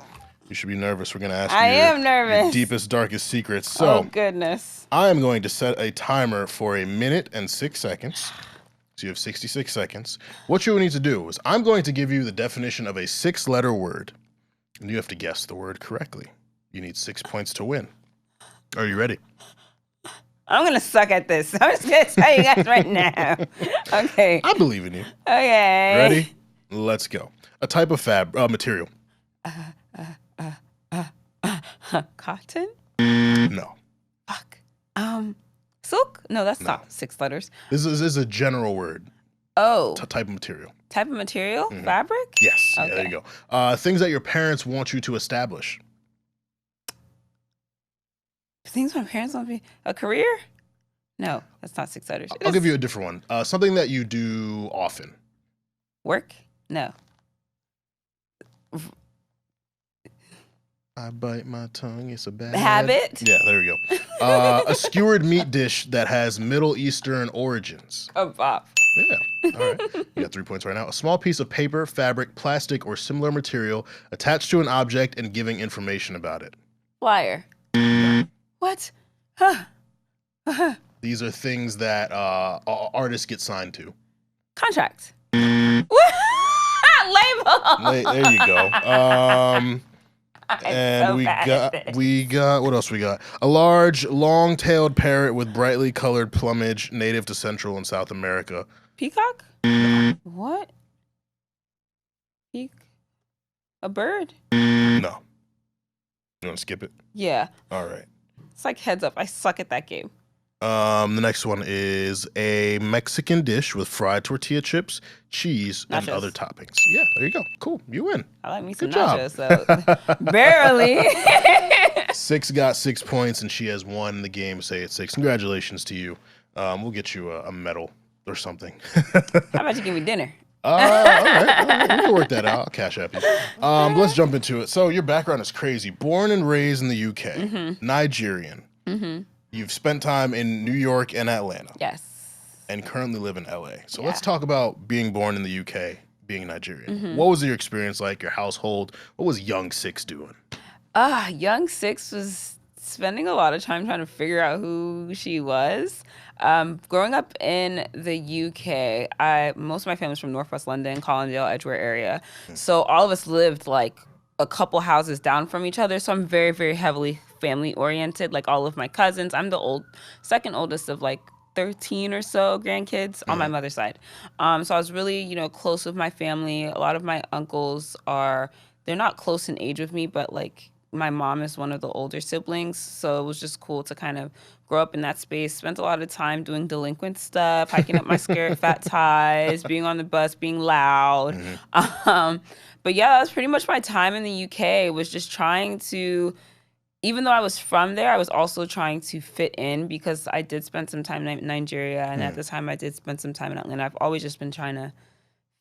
You should be nervous. We're going to ask your deepest, darkest secrets. So, goodness. I am going to set a timer for 1 minute and 6 seconds. So you have 66 seconds. What you need to do is I'm going to give you the definition of a 6-letter word, and you have to guess the word correctly. You need 6 points to win. Are you ready? I'm going to suck at this. I'm just going to tell you guys right now. Okay. I believe in you. Okay. Ready? Let's go. A type of material. Cotton? No. Fuck. Silk? No, that's not 6 letters. This is a general word. Oh. Type of material. Type of material? Fabric? Yes. Okay. Yeah, there you go. Things that your parents want you to establish. Things my parents want me. A career? No, that's not 6 letters. I'll give you a different one. Something that you do often. Work? No. I bite my tongue. It's a bad habit. Yeah, there we go. A skewered meat dish that has Middle Eastern origins. A bop. Yeah. All right. You got 3 points right now. A small piece of paper, fabric, plastic, or similar material attached to an object and giving information about it. Flyer. What? These are things that artists get signed to. Contract. Label. There you go. And so we got what else we got? A large, long-tailed parrot with brightly colored plumage native to Central and South America. Peacock? What? A bird? No. You want to skip it? Yeah. All right. It's like heads up. I suck at that game. The next one is a Mexican dish with fried tortilla chips, cheese, and other toppings. Yeah, there you go. Cool. You win. I like me some Good job. nachos, so barely. Six got 6 points, and she has won the game. Say it 6. Congratulations to you. We'll get you a medal or something. How about you give me dinner? All right. We can work that out. I'll cash app you. Let's jump into it. So your background is crazy. Born and raised in the UK, Nigerian. You've spent time in New York and Atlanta. Yes. And currently live in LA. So let's talk about being born in the UK, being Nigerian. What was your experience like, your household? What was young Six doing? Young Six was spending a lot of time trying to figure out who she was. Growing up in the UK, most of my family's from Northwest London, Colindale, Edgware area. So all of us lived like a couple houses down from each other. So I'm very, very heavily family oriented. Like all of my cousins, I'm the second oldest of like 13 or so grandkids on my mother's side. So I was really, close with my family. A lot of my uncles they're not close in age with me, but like my mom is one of the older siblings. So it was just cool to kind of grow up in that space. Spent a lot of time doing delinquent stuff, hiking up my skirt, fat ties, being on the bus, being loud. But yeah, that was pretty much my time in the UK, was just trying to, even though I was from there, I was also trying to fit in, because I did spend some time in Nigeria, and at the time I did spend some time in Atlanta. I've always just been trying to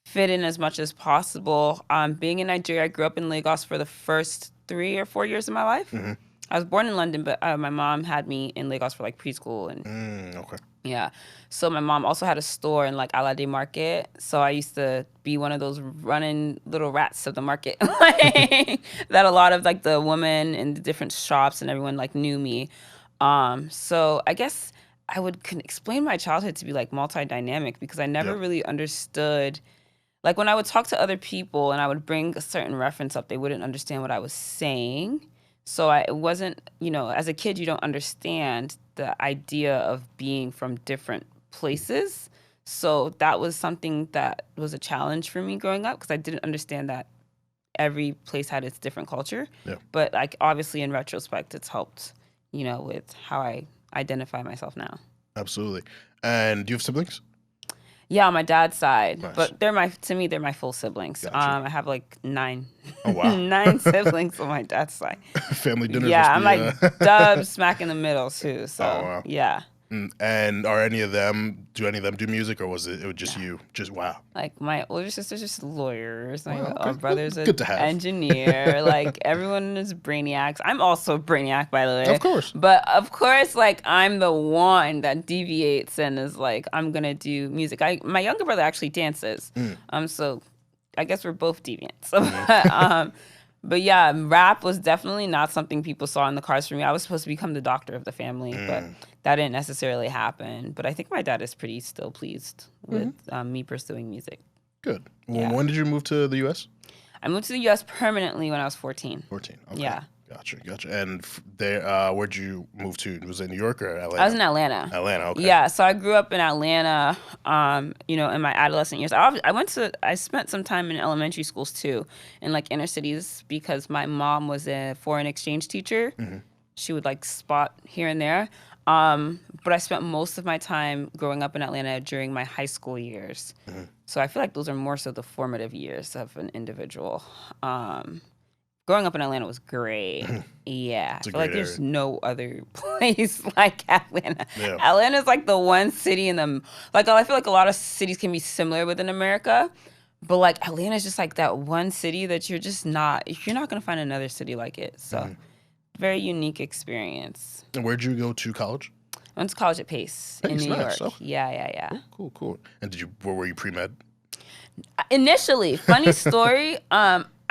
fit in as much as possible. Being in Nigeria, I grew up in Lagos for the first 3 or 4 years of my life. I was born in London, but my mom had me in Lagos for like preschool and Okay. Yeah. So my mom also had a store in like Alade Market. So I used to be one of those running little rats of the market, like, that a lot of like the women in the different shops and everyone like knew me. So I guess I can explain my childhood to be like multi-dynamic, because I never really understood. Like when I would talk to other people and I would bring a certain reference up, they wouldn't understand what I was saying. So it wasn't, as a kid, you don't understand the idea of being from different places. So that was something that was a challenge for me growing up, because I didn't understand that every place had its different culture. Yeah. But like obviously in retrospect, it's helped, with how I identify myself now. Absolutely. And do you have siblings? Yeah, on my dad's side. Nice. But they're my full siblings. Gotcha. I have like 9. Oh, wow. 9 siblings on my dad's side. Family dinners. Yeah, I'm like dub smack in the middle too. So wow. Yeah. And do any of them do music, or was it just you? Just wow. Like my older sister's just lawyers. My Okay. brother's an Good to have. engineer. Like everyone is brainiacs. I'm also a brainiac, by the way. Of course. But of course, like I'm the one that deviates and is like, I'm gonna do music. My younger brother actually dances. So I guess we're both deviants. But yeah, rap was definitely not something people saw in the cards for me. I was supposed to become the doctor of the family, but that didn't necessarily happen. But I think my dad is pretty still pleased with me pursuing music. Good. Yeah. When did you move to the U.S.? I moved to the U.S. permanently when I was 14. 14. Okay. Yeah. Gotcha. And there, where'd you move to? Was it New York or Atlanta? I was in Atlanta. Atlanta, okay. Yeah, so I grew up in Atlanta, in my adolescent years. I spent some time in elementary schools too, in like inner cities, because my mom was a foreign exchange teacher. Mm-hmm. She would like spot here and there. But I spent most of my time growing up in Atlanta during my high school years. Mm-hmm. So I feel like those are more so the formative years of an individual. Growing up in Atlanta was great. Yeah. I feel like there's no other place like Atlanta. Yeah. Atlanta's like the one city I feel like a lot of cities can be similar within America, but like Atlanta's just like that one city that you're not going to find another city like it. So very unique experience. And where'd you go to college? I went to college at Pace in New York. Oh. Yeah. Cool. And were you pre-med? Initially, funny story,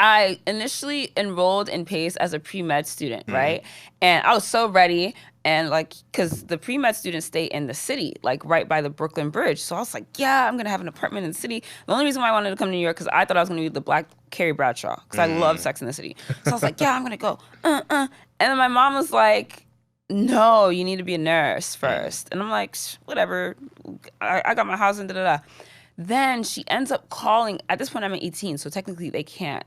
I initially enrolled in Pace as a pre-med student, right? And I was so ready, and like, because the pre-med students stay in the city, like right by the Brooklyn Bridge. So I was like, yeah, I'm going to have an apartment in the city. The only reason why I wanted to come to New York, because I thought I was going to be the Black Carrie Bradshaw, because I love Sex in the City. So I was like, yeah, I'm going to go. And then my mom was like, no, you need to be a nurse first. And I'm like, whatever. I got my housing, da-da-da. Then she ends up calling. At this point, I'm 18, so technically they can't,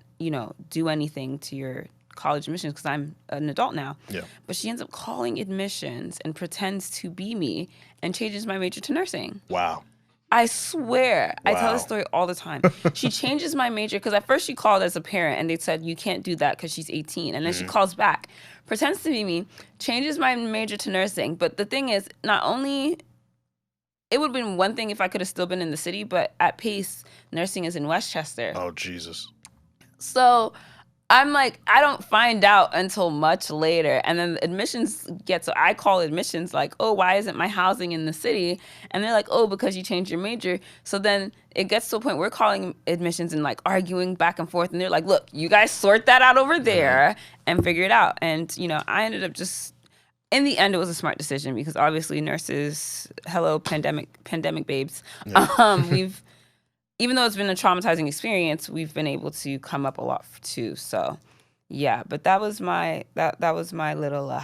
do anything to your college admissions because I'm an adult now. Yeah. But she ends up calling admissions and pretends to be me and changes my major to nursing. Wow. I swear. Wow. I tell this story all the time. She changes my major because at first she called as a parent and they said, you can't do that because she's 18. And then she calls back, pretends to be me, changes my major to nursing. But the thing is, not only... It would have been one thing if I could have still been in the city, but at Pace, nursing is in Westchester. Oh, Jesus. So I'm like, I don't find out until much later. And then the admissions so I call admissions like, oh, why isn't my housing in the city? And they're like, oh, because you changed your major. So then it gets to a point we're calling admissions and like arguing back and forth. And they're like, look, you guys sort that out over there and figure it out. And, I ended up just... In the end, it was a smart decision because obviously nurses, hello, pandemic babes. Yeah. Even though it's been a traumatizing experience, we've been able to come up a lot too. So, yeah. But that was my little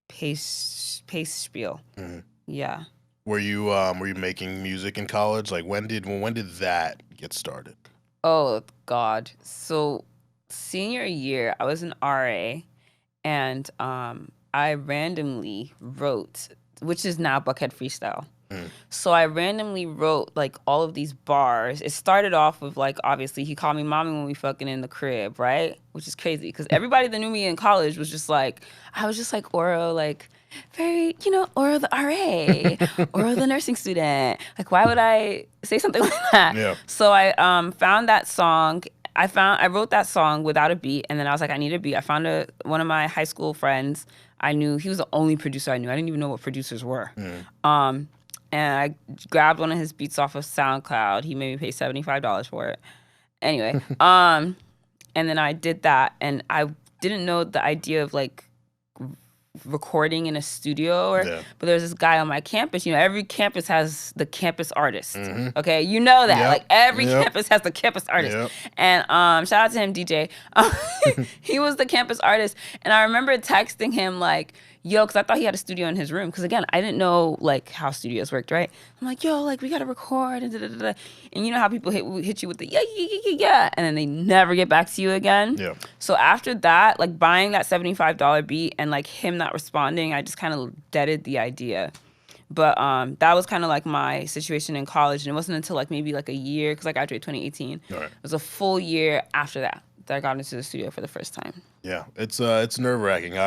pace spiel. Mm-hmm. Yeah. Were you making music in college? Like when did that get started? Oh God! So senior year, I was an RA, and I randomly wrote, which is now Buckhead Freestyle. So I randomly wrote like all of these bars. It started off with like, obviously, he called me mommy when we fucking in the crib, right? Which is crazy because everybody that knew me in college was just like, I was just like Oro, like very, Oro the RA, Oro the nursing student. Like, why would I say something like that? Yeah. So I found that song. I wrote that song without a beat, and then I was like, I need a beat. I found one of my high school friends. I knew he was the only producer I knew. I didn't even know what producers were. And I grabbed one of his beats off of SoundCloud. He made me pay $75 for it. Anyway, and then I did that, and I didn't know the idea of like recording in a studio but there's this guy on my campus. Every campus has the campus artist. Okay, you know that. Yep. Like every campus has the campus artist. Yep. And shout out to him, DJ. He was the campus artist, and I remember texting him like, yo, because I thought he had a studio in his room. Because again, I didn't know like how studios worked, right? I'm like, yo, like we gotta record and da-da-da-da. And you know how people hit you with the yeah, and then they never get back to you again. Yeah. So after that, like buying that $75 beat and like him not responding, I just kind of deaded the idea. But that was kind of like my situation in college, and it wasn't until like maybe like a year, because I graduated 2018. Right. It was a full year after that I got into the studio for the first time. Yeah, it's nerve-wracking.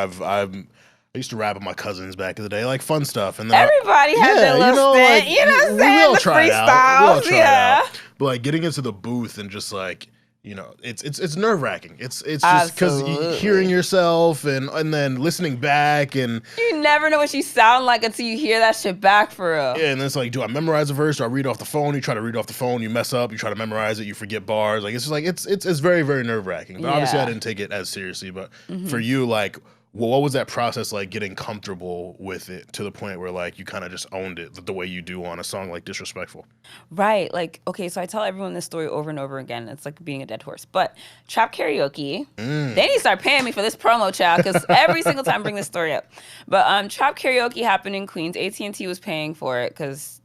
I used to rap with my cousins back in the day, like fun stuff. And then everybody had their little stint. Like, you know what I'm saying? We all try it out. But like getting into the booth and just like, it's nerve-wracking. It's just because hearing yourself and then listening back, and you never know what you sound like until you hear that shit back for real. Yeah, and then it's like, do I memorize a verse? Do I read off the phone? You try to read off the phone, you mess up. You try to memorize it, you forget bars. Like it's just like it's very, very nerve-wracking. But obviously, I didn't take it as seriously. But for you, like, what was that process like getting comfortable with it to the point where like you kind of just owned it the way you do on a song like Disrespectful? Right. Like, okay, so I tell everyone this story over and over again. It's like being a dead horse. But Trap Karaoke, they need to start paying me for this promo, child, because every single time I bring this story up. But Trap Karaoke happened in Queens. AT&T was paying for it because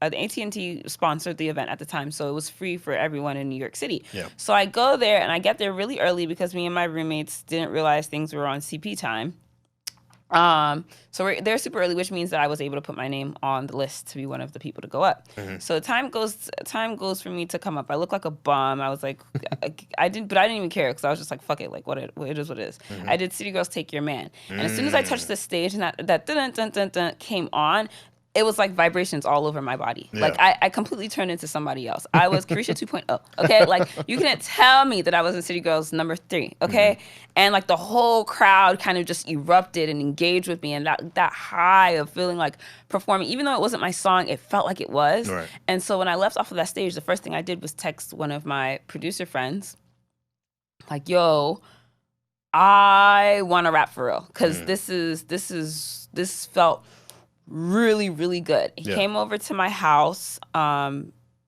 AT&T sponsored the event at the time, so it was free for everyone in New York City. Yeah. So I go there, and I get there really early because me and my roommates didn't realize things were on CP time. So we're there super early, which means that I was able to put my name on the list to be one of the people to go up. So time goes for me to come up. I look like a bum. I was like, I didn't even care because I was just like, fuck it, like it is what it is. I did City Girls Take Your Man, and as soon as I touched the stage and that dun dun dun dun came on, it was like vibrations all over my body. Yeah. Like I completely turned into somebody else. I was Carisha 2.0. Okay, like you couldn't tell me that I was in City Girls number 3. Okay, and like the whole crowd kind of just erupted and engaged with me, and that high of feeling like performing, even though it wasn't my song, it felt like it was. Right. And so when I left off of that stage, the first thing I did was text one of my producer friends, like, "Yo, I want to rap for real, because this felt really, really good." He came over to my house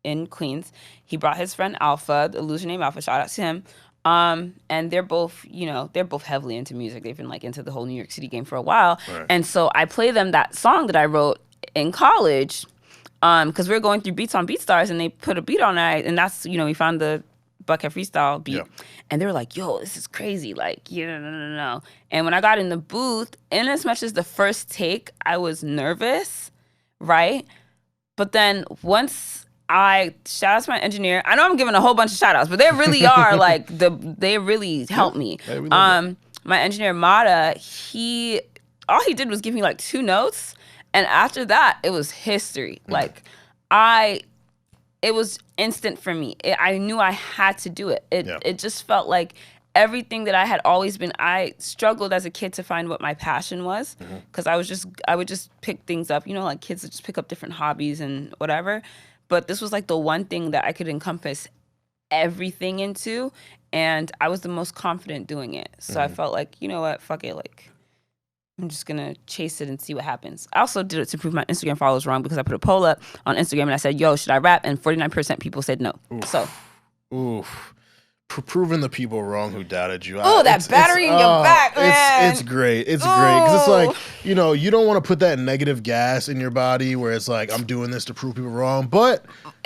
in Queens. He brought his friend Alpha, the loser named Alpha, shout out to him. And they're both heavily into music. They've been like into the whole New York City game for a while. Right. And so I play them that song that I wrote in college because we were going through beats on BeatStars, and they put a beat on it, and that's, we found the Buckhead freestyle beat. And they were like, "Yo, this is crazy." Like, no. And when I got in the booth, in as much as the first take, I was nervous, right? But then once shout out to my engineer. I know I'm giving a whole bunch of shout outs, but they really are like they really helped me. My engineer Mata, all he did was give me like 2 notes, and after that it was history. Like it was instant for me. I knew I had to do it. It just felt like everything that I had always been. I struggled as a kid to find what my passion was, because I would just pick things up, like kids would just pick up different hobbies and whatever. But this was like the one thing that I could encompass everything into, and I was the most confident doing it. So I felt like, you know what, fuck it, like I'm just gonna chase it and see what happens. I also did it to prove my Instagram followers wrong, because I put a poll up on Instagram and I said, "Yo, should I rap?" And 49% people said no. Proving the people wrong who doubted you. Oh, that battery in your back, man. It's great. It's great. Because it's like, you don't want to put that negative gas in your body where it's like, I'm doing this to prove people wrong. But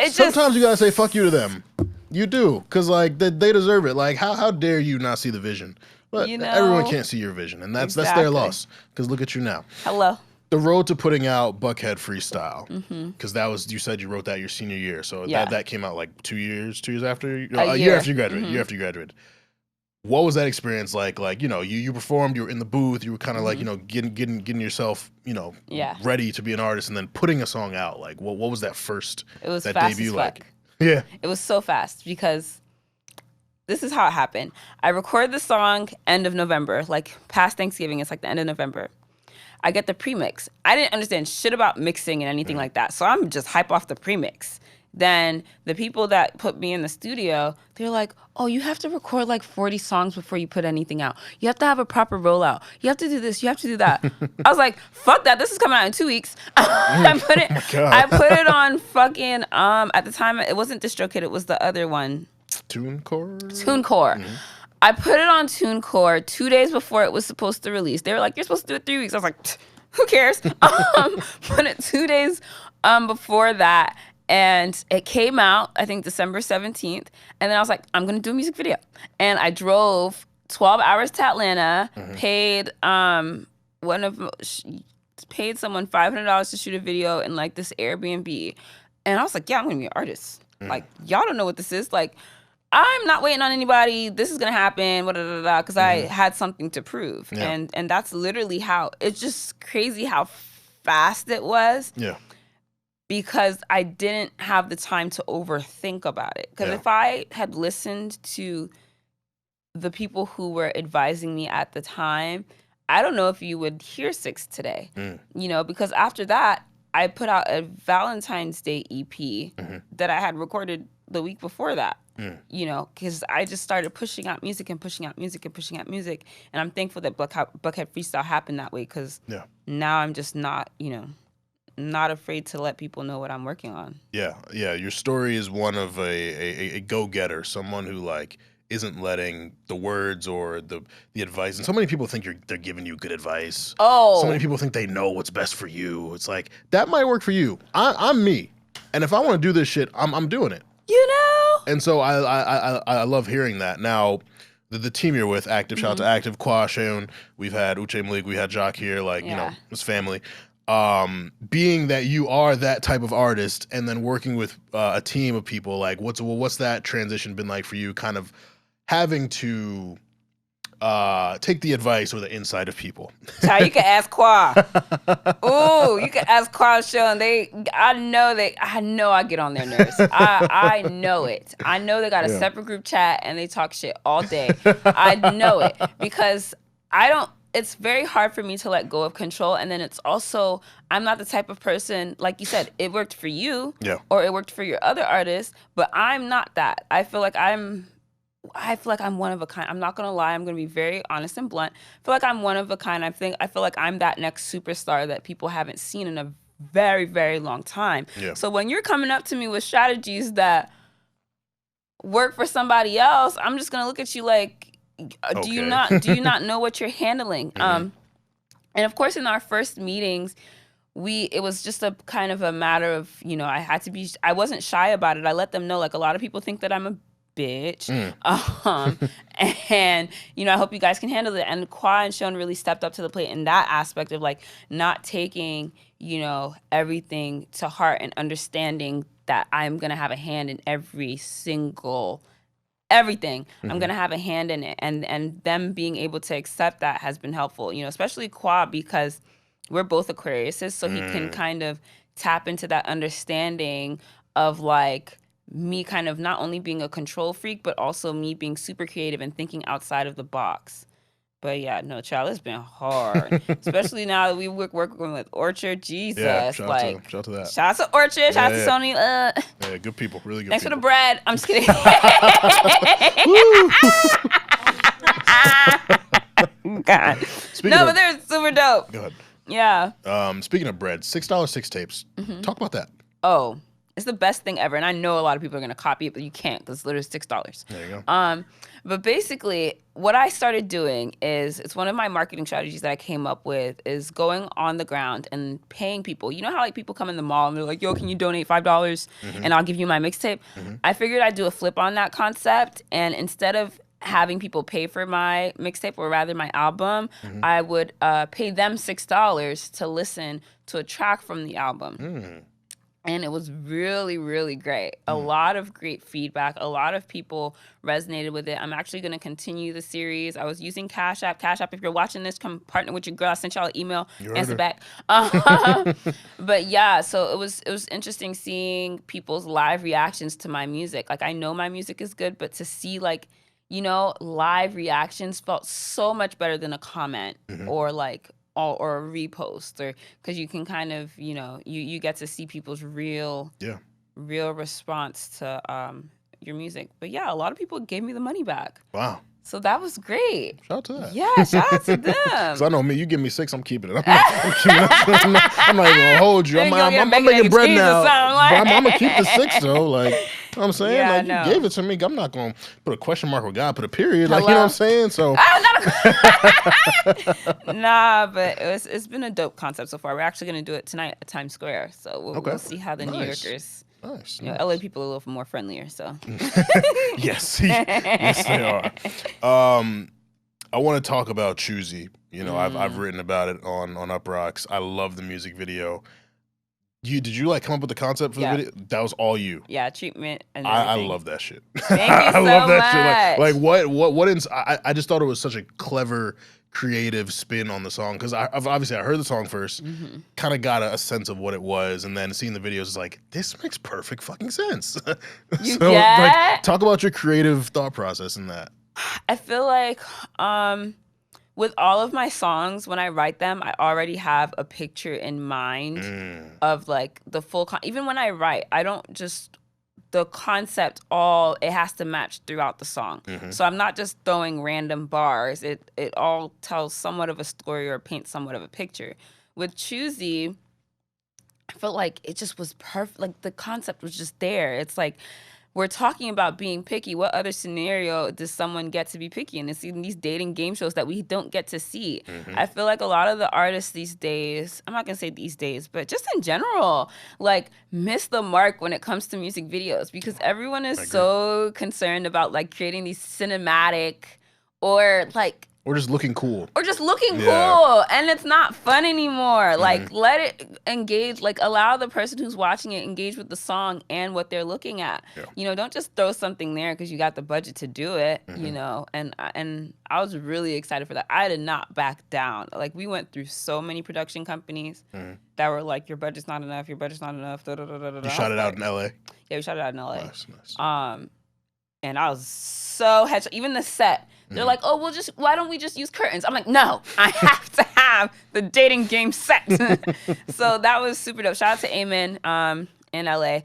sometimes you got to say fuck you to them. You do. Because like they deserve it. Like, how dare you not see the vision? But everyone can't see your vision, and that's their loss. Because look at you now. Hello. The road to putting out Buckhead Freestyle, because that was, you said you wrote that your senior year, so that came out like 2 years after, a year after you graduated. Year after you graduated. What was that experience like? Like, you performed, you were in the booth, you were kind of like, getting yourself, ready to be an artist, and then putting a song out. Like, what was that first? It was that fast debut as like? Fuck. Yeah, it was so fast, because this is how it happened. I recorded the song end of November, like past Thanksgiving. It's like the end of November. I get the premix. I didn't understand shit about mixing and anything like that, so I'm just hype off the premix. Then the people that put me in the studio, they're like, "Oh, you have to record like 40 songs before you put anything out. You have to have a proper rollout. You have to do this. You have to do that." I was like, "Fuck that! This is coming out in 2 weeks." I put it on fucking at the time it wasn't DistroKid, it was the other one. TuneCore. I put it on TuneCore 2 days before it was supposed to release. They were like, "You're supposed to do it 3 weeks." I was like, "Who cares?" Put it 2 days before that, and it came out, I think, December 17th. And then I was like, "I'm gonna do a music video." And I drove 12 hours to Atlanta, paid paid someone $500 to shoot a video in like this Airbnb, and I was like, "Yeah, I'm gonna be an artist." Like, y'all don't know what this is. Like, I'm not waiting on anybody. This is gonna happen, because I had something to prove, and that's literally how. It's just crazy how fast it was. Yeah. Because I didn't have the time to overthink about it. Because if I had listened to the people who were advising me at the time, I don't know if you would hear Six today. Because after that, I put out a Valentine's Day EP that I had recorded the week before that. You know, because I just started pushing out music and pushing out music and pushing out music. And I'm thankful that Buckhead Freestyle happened that way, because now I'm just not, you know, not afraid to let people know what I'm working on. Yeah. Your story is one of a go-getter, someone who, like, isn't letting the words or the advice. And so many people think they're giving you good advice. So many people think they know what's best for you. It's like, that might work for you. I'm me. And if I want to do this shit, I'm doing it. You know? And so I love hearing that. Now, the team you're with, Active, shout out to Active, Kwa, Sheon, we've had Uche Malik, we had Jock here, like, you know, it's family. Being that you are that type of artist and then working with a team of people, like, what's that transition been like for you, kind of having to take the advice or the insight of people? Child, you can ask Kwa. Ooh, you can ask Kwa show, and I know I get on their nerves. I know it. I know they got a separate group chat and they talk shit all day. I know it, because it's very hard for me to let go of control. And then it's also, I'm not the type of person, like you said, it worked for you or it worked for your other artists, but I'm not that. I feel like I'm one of a kind. I'm not gonna lie. I'm gonna be very honest and blunt. I feel like I'm one of a kind. I feel like I'm that next superstar that people haven't seen in a very, very long time. Yeah. So when you're coming up to me with strategies that work for somebody else, I'm just gonna look at you like, do you not know what you're handling? And of course, in our first meetings, it was just a kind of a matter of, you know, I wasn't shy about it. I let them know, like, a lot of people think that I'm a bitch. And, you know, I hope you guys can handle it. And Kwa and Sean really stepped up to the plate in that aspect of, like, not taking, you know, everything to heart and understanding that I'm going to have a hand in everything. I'm going to have a hand in it. And them being able to accept that has been helpful, you know, especially Kwa, because we're both Aquariuses. So he can kind of tap into that understanding of, like, me kind of not only being a control freak, but also me being super creative and thinking outside of the box. But yeah, no, child, it's been hard. Especially now that we working with Orchard. Jesus. Yeah, shout out to that. Shout out to Orchard. Shout out to Sony. Yeah, good people. Really good thanks people. for the bread. I'm just kidding. God. But they're super dope. Go ahead. Yeah. Speaking of bread, $6 6 tapes. Talk about that. Oh, it's the best thing ever. And I know a lot of people are going to copy it, but you can't, because it's literally $6. There you go. But basically, what I started doing is, it's one of my marketing strategies that I came up with, is going on the ground and paying people. You know how, like, people come in the mall and they're like, yo, can you donate $5 and I'll give you my mixtape? I figured I'd do a flip on that concept. And instead of having people pay for my mixtape, or rather my album, I would pay them $6 to listen to a track from the album. And it was really, really great. A lot of great feedback. A lot of people resonated with it. I'm actually going to continue the series. I was using Cash App. Cash App, if you're watching this, come partner with your girl. I sent y'all an email. Answer back. But yeah, so it was interesting seeing people's live reactions to my music. Like, I know my music is good, but to see, like, you know, live reactions felt so much better than a comment or, like, or a repost, or because you can kind of, you know, you get to see people's real response to your music. But yeah, a lot of people gave me the money back. Wow. So that was great. Shout out to that. Yeah, shout out to them. Because I know me, you give me 6, I'm keeping it. I'm not even gonna hold you. I'm making bread now. But I'm gonna keep the 6 though. Like, you know what I'm saying? Yeah, like, you gave it to me. I'm not gonna put a question mark with God, put a period. Like, you know what I'm saying? So nah, but it's been a dope concept so far. We're actually gonna do it tonight at Times Square. So we'll see how the New Yorkers. Nice. You know, LA people are a little more friendlier, so. Yes, they are. I want to talk about Choosy. You know, I've written about it on Up Rocks. I love the music video. Did you like come up with the concept for the video? That was all you. Yeah, treatment and I love that shit. Thank you so love that much. shit. Like I just thought it was such a clever, creative spin on the song, because I heard the song first, kind of got a sense of what it was, and then seeing the videos is like, this makes perfect fucking sense. Like, talk about your creative thought process in that. I feel like with all of my songs, when I write them, I already have a picture in mind of, like, the full even when I write, I don't just the concept it has to match throughout the song. So I'm not just throwing random bars. It all tells somewhat of a story or paints somewhat of a picture. With Choosy, I felt like it just was perfect. Like the concept was just there. It's like, we're talking about being picky. What other scenario does someone get to be picky? And it's in these dating game shows that we don't get to see. I feel like a lot of the artists these days, I'm not going to say these days, but just in general, like miss the mark when it comes to music videos because everyone is so concerned about like creating these cinematic or like, or just looking cool. Cool. And it's not fun anymore. Like, let it engage, like, allow the person who's watching it engage with the song and what they're looking at. Yeah. You know, don't just throw something there because you got the budget to do it, you know. And I was really excited for that. I did not back down. Like, we went through so many production companies that were like, your budget's not enough, your budget's not enough. Da, da, da, da, da. You shot it out in L.A.? Yeah, we shot it out in L.A. Nice. And I was so even the set. They're like, oh, why don't we just use curtains? I'm like, no, I have to have the dating game set. So that was super dope. Shout out to Amen in LA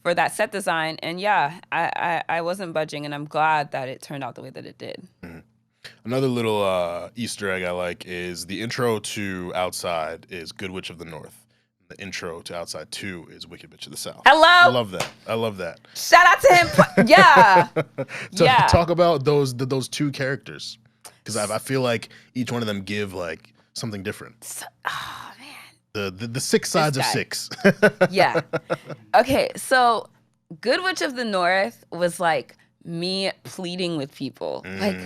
for that set design. And yeah, I wasn't budging and I'm glad that it turned out the way that it did. Another little Easter egg I like is the intro to Outside is Good Witch of the North. The intro to Outside 2 is Wicked Bitch of the South. Hello. I love that. Shout out to him. Yeah. Talk about those two characters because I feel like each one of them give like something different. Oh man. The six sides of six. Yeah. Okay. So Good Witch of the North was like me pleading with people. Like,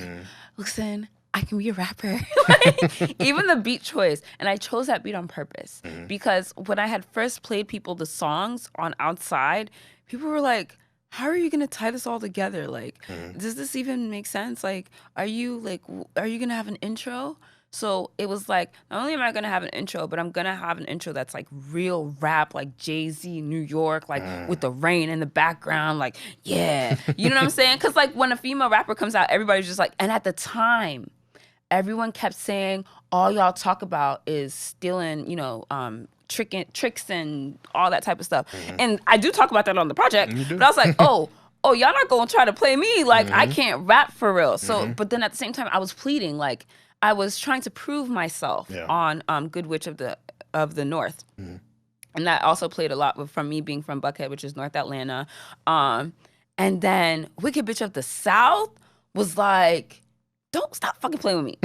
listen, I can be a rapper. Like, even the beat choice. And I chose that beat on purpose because when I had first played people the songs on Outside, people were like, how are you going to tie this all together? Like, does this even make sense? Like, are you going to have an intro? So it was like, not only am I going to have an intro, but I'm going to have an intro that's like real rap, like Jay-Z, New York, like with the rain in the background, like, yeah. You know what I'm saying? Because like when a female rapper comes out, everybody's just like, and at the time, everyone kept saying, all y'all talk about is stealing, you know, tricks and all that type of stuff. And I do talk about that on the project, but I was like, oh, y'all not going to try to play me. Like, I can't rap for real. So, but then at the same time, I was pleading, like, I was trying to prove myself on Good Witch of the North. And that also played a lot from me being from Buckhead, which is North Atlanta. And then Wicked Bitch of the South was like, don't stop fucking playing with me.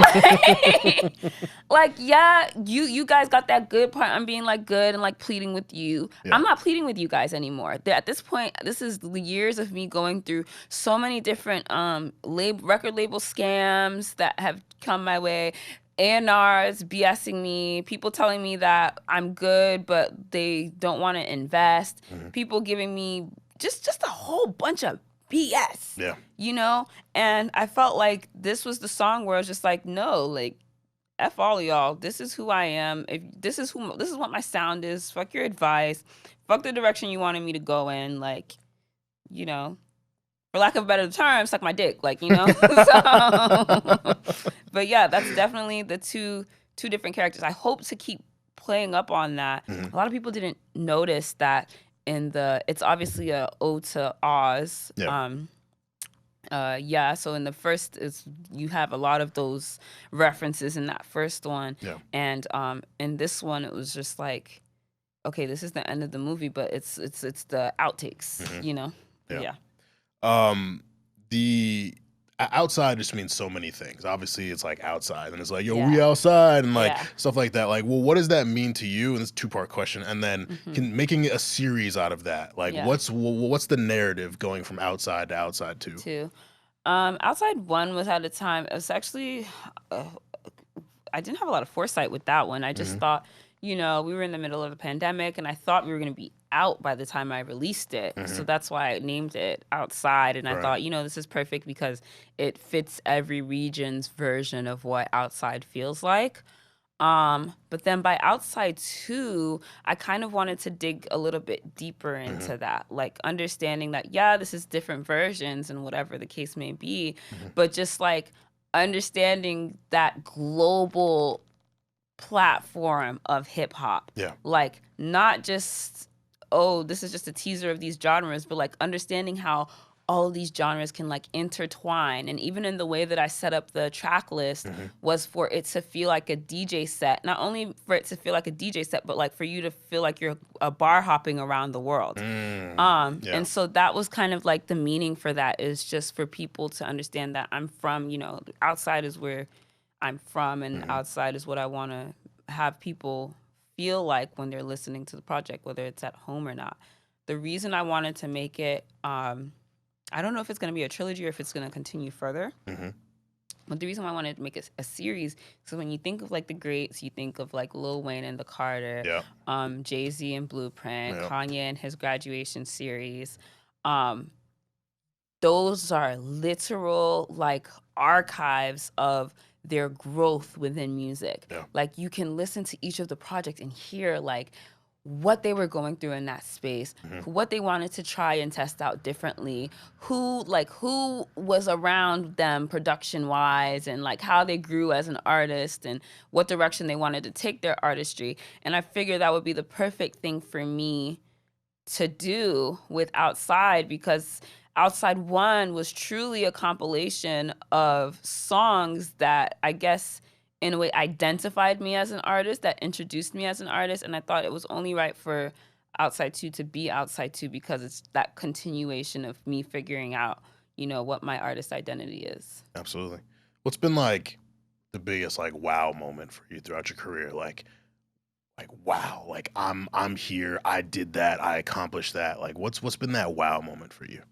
Like, yeah, you guys got that good part. I'm being like good and like pleading with you. Yeah. I'm not pleading with you guys anymore. At this point, this is the years of me going through so many different record label scams that have come my way. A&Rs BSing me, people telling me that I'm good, but they don't want to invest. People giving me just a whole bunch of BS. Yeah. You know? And I felt like this was the song where I was just like, no, like, F all of y'all. This is who I am. If this is what my sound is. Fuck your advice. Fuck the direction you wanted me to go in. Like, you know, for lack of a better term, suck my dick. Like, you know? But yeah, that's definitely the two different characters. I hope to keep playing up on that. A lot of people didn't notice that it's obviously a ode to Oz. Yeah. So in the first you have a lot of those references in that first one. Yeah. And in this one it was just like, okay, this is the end of the movie, but it's the outtakes, you know? Yeah. The outside just means so many things. Obviously it's like outside and it's like, yo, we outside and like stuff like that. Like, well, what does that mean to you? And it's a two-part question. And then making a series out of that. Like what's the narrative going from Outside to Outside 2? Outside 1 was at a time, it was actually, I didn't have a lot of foresight with that one. I just thought, you know, we were in the middle of the pandemic and I thought we were going to be out by the time I released it. So that's why I named it Outside. And I thought, you know, this is perfect because it fits every region's version of what outside feels like. But then by Outside 2, I kind of wanted to dig a little bit deeper into that, like understanding that, yeah, this is different versions and whatever the case may be, but just like understanding that global platform of hip hop. Yeah. Like not just oh, this is just a teaser of these genres, but like understanding how all of these genres can like intertwine. And even in the way that I set up the track list was for it to feel like a DJ set. Not only for it to feel like a DJ set, but like for you to feel like you're a bar hopping around the world. And so that was kind of like the meaning for that, is just for people to understand that I'm from, outside is where I'm from, and outside is what I want to have people feel like when they're listening to the project, whether it's at home or not. The reason I wanted to make it, I don't know if it's going to be a trilogy or if it's going to continue further. But the reason why I wanted to make it a series, so when you think of like the greats, you think of like Lil Wayne and The Carter, Jay-Z and Blueprint, Kanye and his Graduation series. Those are literal like archives of their growth within music. Like you can listen to each of the projects and hear like what they were going through in that space, what they wanted to try and test out differently, who was around them production-wise, and like how they grew as an artist and what direction they wanted to take their artistry. And I figured that would be the perfect thing for me to do with Outside, because Outside 1 was truly a compilation of songs that I guess in a way identified me as an artist, that introduced me as an artist. And I thought it was only right for Outside 2 to be Outside 2, because it's that continuation of me figuring out, what my artist identity is. Absolutely. What's been like the biggest like wow moment for you throughout your career? Like wow, like I'm here, I did that, I accomplished that. Like what's been that wow moment for you?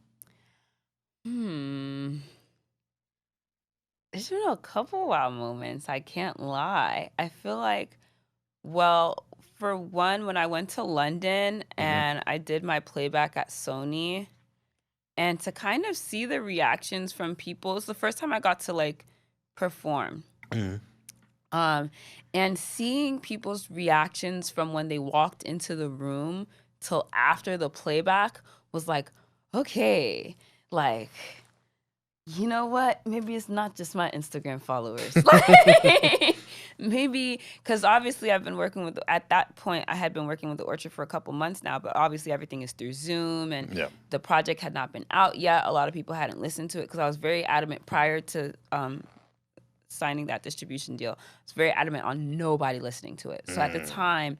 There's been a couple wow moments, I can't lie. I feel like, well, for one, when I went to London and I did my playback at Sony, and to kind of see the reactions from people, it's the first time I got to like perform. And seeing people's reactions from when they walked into the room till after the playback was like, okay, like, you know what? Maybe it's not just my Instagram followers. Like, maybe, because obviously at that point, I had been working with The Orchard for a couple months now, but obviously everything is through Zoom, and the project had not been out yet. A lot of people hadn't listened to it, because I was very adamant prior to signing that distribution deal. I was very adamant on nobody listening to it. So at the time,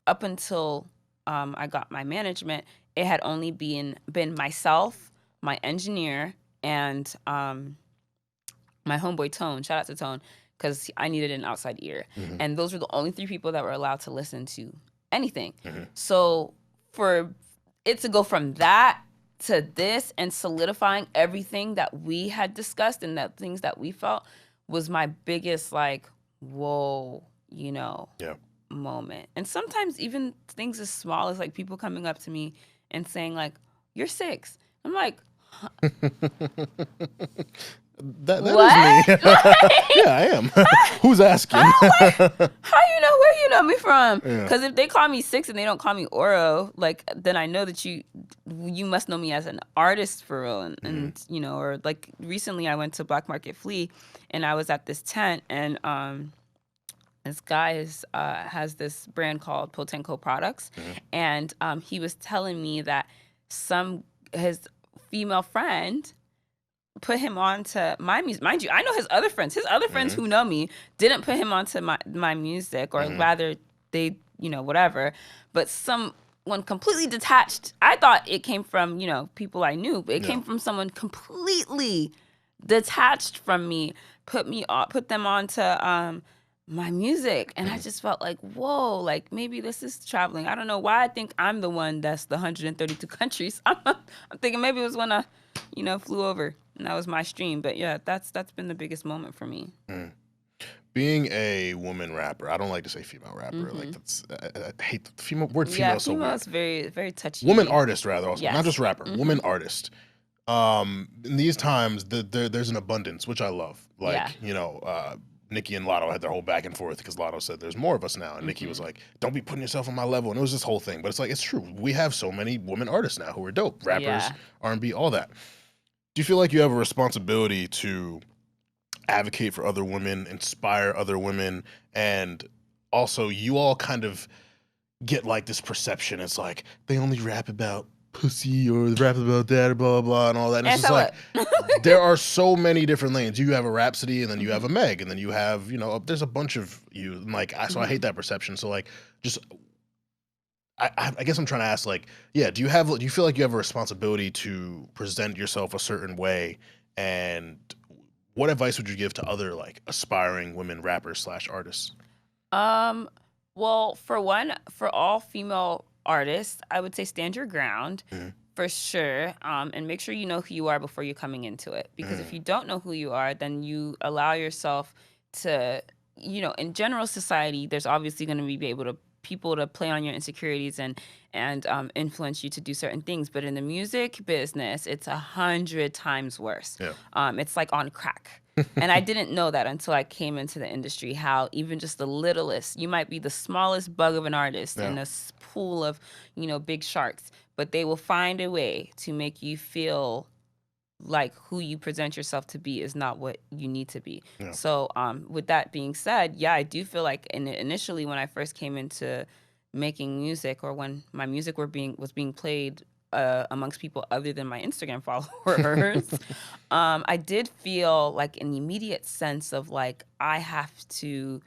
up until I got my management, it had only been myself, my engineer, and my homeboy Tone. Shout out to Tone, because I needed an outside ear. And those were the only 3 people that were allowed to listen to anything. So for it to go from that to this and solidifying everything that we had discussed and the things that we felt was my biggest like, whoa, moment. And sometimes even things as small as like people coming up to me and saying like, "You're 6." I'm like, That is me. Yeah, I am. Who's asking? How you know where you know me from? Because if they call me 6 and they don't call me Oro, like then I know that you must know me as an artist for real. And or like recently I went to Black Market Flea and I was at this tent, and this guy has this brand called Potenko Products, and he was telling me that his female friend put him on to my music. Mind you, I know his other friends. His other friends who know me didn't put him onto my music, or rather they, whatever. But someone completely detached. I thought it came from, people I knew, but it came from someone completely detached from me, put them onto my music. And I just felt like, whoa, like maybe this is traveling. I don't know why I think I'm the one that's the 132 countries. I'm thinking maybe it was when I, flew over and that was my stream. But yeah, that's been the biggest moment for me. Being a woman rapper, I don't like to say female rapper. Like I hate the word female. Yeah, so female weird. is very, very touchy. Woman artist, rather, also. Yes. Not just rapper. Woman artist. In these times, there's an abundance, which I love. Like, Nicki and Lotto had their whole back and forth, because Lotto said there's more of us now, and Nicki was like, don't be putting yourself on my level, and it was this whole thing. But it's like, it's true. We have so many women artists now who are dope. Rappers, R&B, all that. Do you feel like you have a responsibility to advocate for other women, inspire other women, and also you all kind of get like this perception. It's like they only rap about pussy or rap about that or blah, blah, blah, and all that. And it's just like, there are so many different lanes. You have a Rhapsody, and then you have a Meg, and then you have, there's a bunch of you. And like, so I hate that perception. So like, just, I guess I'm trying to ask, like, yeah, do you feel like you have a responsibility to present yourself a certain way? And what advice would you give to other like aspiring women rappers / artists? Well, for one, for all female artists, I would say stand your ground for sure, and make sure you know who you are before you're coming into it. Because if you don't know who you are, then you allow yourself to, in general society, there's obviously going to be people to play on your insecurities and influence you to do certain things. But in the music business, it's 100 times worse. Yeah. It's like on crack. And I didn't know that until I came into the industry, how even just the littlest, you might be the smallest bug of an artist in a pool of, big sharks, but they will find a way to make you feel like who you present yourself to be is not what you need to be. Yeah. So with that being said, yeah, I do feel like initially when I first came into making music, or when my music was being played amongst people other than my Instagram followers, I did feel like an immediate sense of like, I have to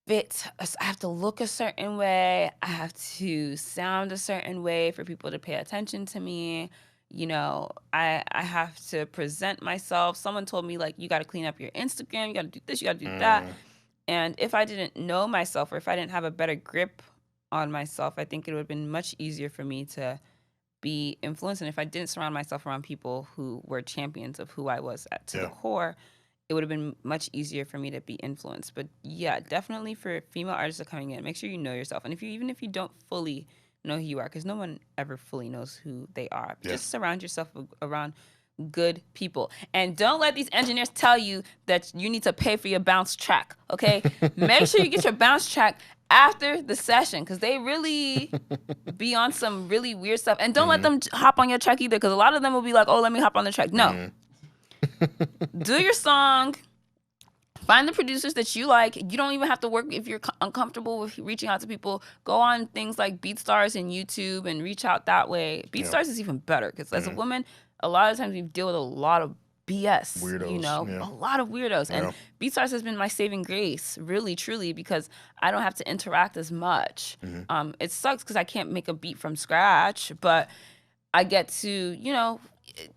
fit, I have to look a certain way, I have to sound a certain way for people to pay attention to me. I have to present myself. Someone told me, like, you got to clean up your Instagram, you got to do this, you got to do that. And if I didn't know myself, or if I didn't have a better grip on myself, I think it would have been much easier for me to be influenced. And if I didn't surround myself around people who were champions of who I was to the core, it would have been much easier for me to be influenced. But yeah, definitely for female artists that are coming in, make sure you know yourself. And even if you don't fully know who you are, because no one ever fully knows who they are. Yeah. Just surround yourself around good people. And don't let these engineers tell you that you need to pay for your bounce track, okay? Make sure you get your bounce track after the session, because they really be on some really weird stuff. And don't let them hop on your track either, because a lot of them will be like, oh, let me hop on the track. No. Do your song. Find the producers that you like. You don't even have to work if you're uncomfortable with reaching out to people. Go on things like BeatStars and YouTube and reach out that way. BeatStars is even better, because as a woman, a lot of times we deal with a lot of BS. Weirdos. A lot of weirdos. And BeatStars has been my saving grace, really, truly, because I don't have to interact as much. It sucks because I can't make a beat from scratch, but I get to,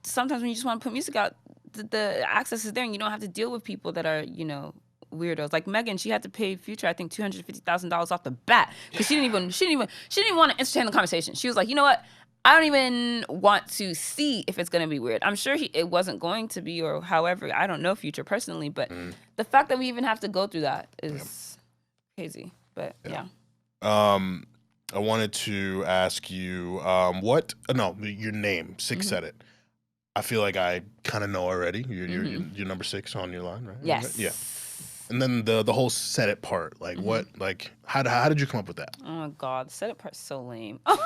sometimes when you just want to put music out, the access is there, and you don't have to deal with people that are, weirdos. Like Megan, she had to pay Future, I think, $250,000 off the bat, because she didn't even want to entertain the conversation. She was like, you know what? I don't even want to see if it's going to be weird. I'm sure it wasn't going to be, or however. I don't know Future personally, but the fact that we even have to go through that is crazy. But yeah. I wanted to ask you, your name, SixSaidIt. I feel like I kind of know already. You're number 6 on your line, right? Yes. Yeah. And then the whole set it part, like how did you come up with that? Oh my God, the set it part's so lame. I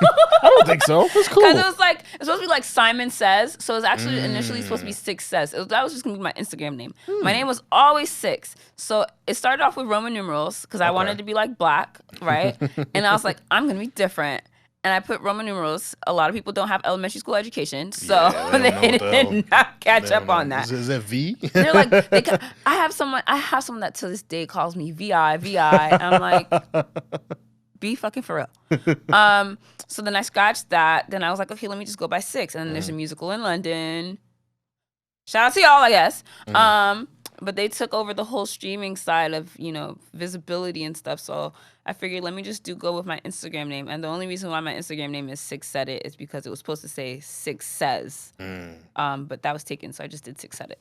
don't think so. It's cool. Because it's supposed to be like Simon Says, so it's actually initially supposed to be Six Says. That was just gonna be my Instagram name. My name was always Six, so it started off with Roman numerals because I wanted to be like black, right? And I was like, I'm gonna be different. And I put Roman numerals. A lot of people don't have elementary school education, so they did not catch up on that. Is that V? They're like, I have someone that to this day calls me VI. I'm like, be fucking for real. So then I scratched that. Then I was like, okay, let me just go by 6. And then there's a musical in London. Shout out to y'all, I guess. But they took over the whole streaming side of, visibility and stuff. So I figured, let me just go with my Instagram name. And the only reason why my Instagram name is SixSaidIt is because it was supposed to say Six Says. But that was taken, so I just did SixSaidIt.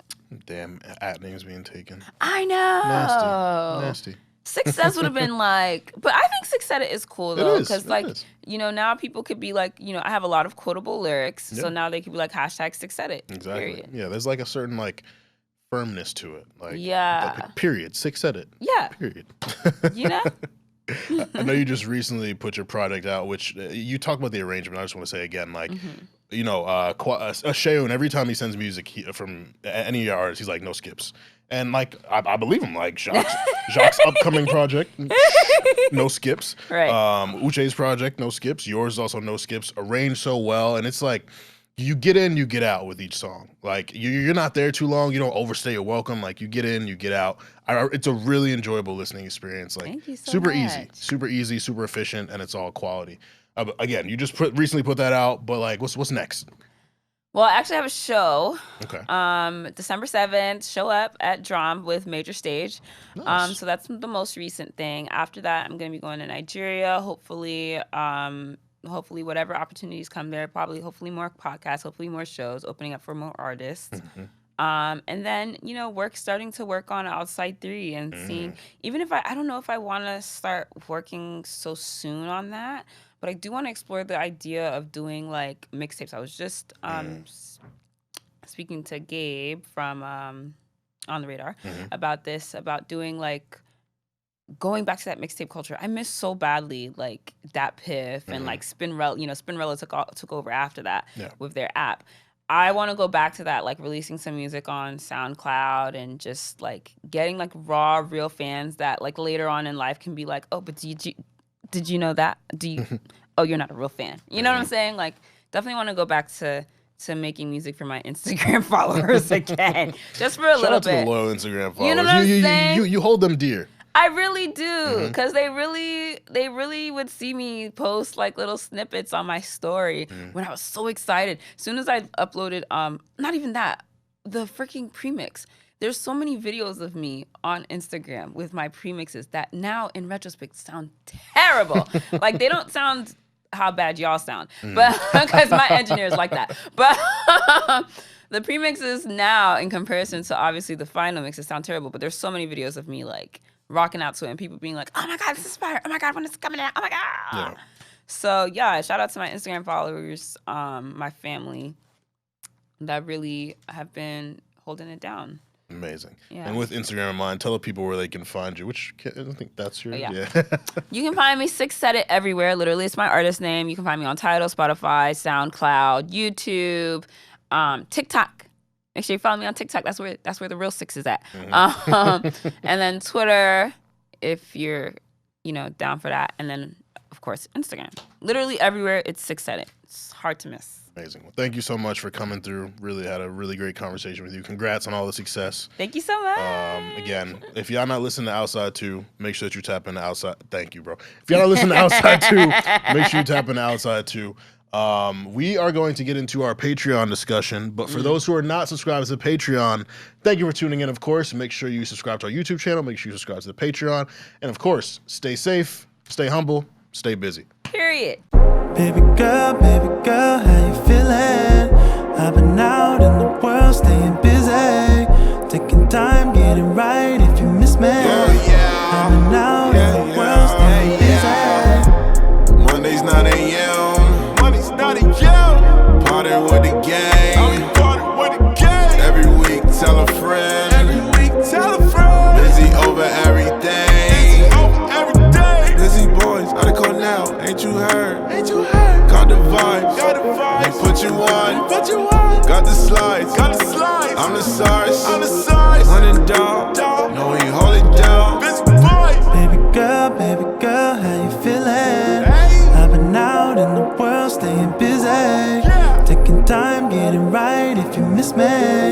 Damn, at names being taken. I know. Nasty. Six Says would have been like, but I think SixSaidIt is cool though, because now people could be like, I have a lot of quotable lyrics, so now they could be like #SixSaidIt. Exactly. Period. Yeah, there's like a certain firmness to it. Period. SixSaidIt. Yeah. Period. I know you just recently put your product out, which you talk about the arrangement. I just want to say again, Shayon, every time he sends music from any of your artists, he's like, no skips. And like I believe him, like Jacques' upcoming project, no skips. Right. Uche's project, no skips. Yours is also no skips. Arranged so well, and it's like you get in, you get out with each song. Like you're not there too long. You don't overstay your welcome. Like you get in, you get out. It's a really enjoyable listening experience. Like Thank you so super much. easy, super efficient, and it's all quality. Again, you just recently put that out, but like what's next? Well, I actually have a show. Okay. December 7th, show up at Drum with Major Stage. Nice. So that's the most recent thing. After that, I'm going to be going to Nigeria, hopefully whatever opportunities come there, hopefully more podcasts, hopefully more shows, opening up for more artists. Mm-hmm. And then, starting to work on Outside 3 and seeing, even if I don't know if I want to start working so soon on that, but I do want to explore the idea of doing like mixtapes. I was just speaking to Gabe from On the Radar about this, about doing like going back to that mixtape culture. I miss so badly like Dat Piff and like Spinrella. Spinrella took over after that with their app. I want to go back to that, like releasing some music on SoundCloud and just like getting like raw, real fans that like later on in life can be like, oh, but did you know that? Oh, you're not a real fan. You know what I'm saying? Like, definitely want to go back to making music for my Instagram followers again, just for a little bit. Shout out to the loyal Instagram followers. You know what I'm saying? You hold them dear. I really do, because they really would see me post like little snippets on my story when I was so excited. As soon as I uploaded, not even that, the freaking premix. There's so many videos of me on Instagram with my premixes that now, in retrospect, sound terrible. Like, they don't sound how bad y'all sound, but because my engineers like that. But the premixes now, in comparison to obviously the final mixes, sound terrible. But there's so many videos of me like rocking out to it, and people being like, "Oh my God, this is fire! Oh my God, when it's coming out! Oh my God!" Yeah. So yeah, shout out to my Instagram followers, my family, that really have been holding it down. Amazing. Yeah. And with Instagram in mind, tell the people where they can find you. I don't think that's your... Yeah. You can find me SixSaidIt everywhere. Literally, it's my artist name. You can find me on Tidal, Spotify, SoundCloud, YouTube, TikTok. Make sure you follow me on TikTok. That's where the real six is at. And then Twitter, if you're, down for that. And then, of course, Instagram. Literally everywhere, it's SixSaidIt. It's hard to miss. Amazing. Well, thank you so much for coming through. Really had a really great conversation with you. Congrats on all the success. Thank you so much. Again, if y'all not listening to Outside 2, make sure that you tap into Outside. Thank you, bro. If y'all not listening to Outside 2, make sure you tap into Outside 2. We are going to get into our Patreon discussion, but for those who are not subscribed to Patreon, thank you for tuning in, of course. Make sure you subscribe to our YouTube channel. Make sure you subscribe to the Patreon. And, of course, stay safe, stay humble, stay busy. Period. Baby girl, how you feeling? I've been out in the world, staying busy, taking time, getting right if you miss me. I've been out in the world, staying busy. Mondays 9 a.m. Party with the gang. Every week, tell a friend. Busy over everything. Busy boys, gotta call now. Ain't you heard? Got the vibes. They put you on. Got the slides. I'm the size. Running dog. No, he hold it down. Baby girl, how you feeling? I've been out in the world, staying busy, taking time, getting right if you miss me.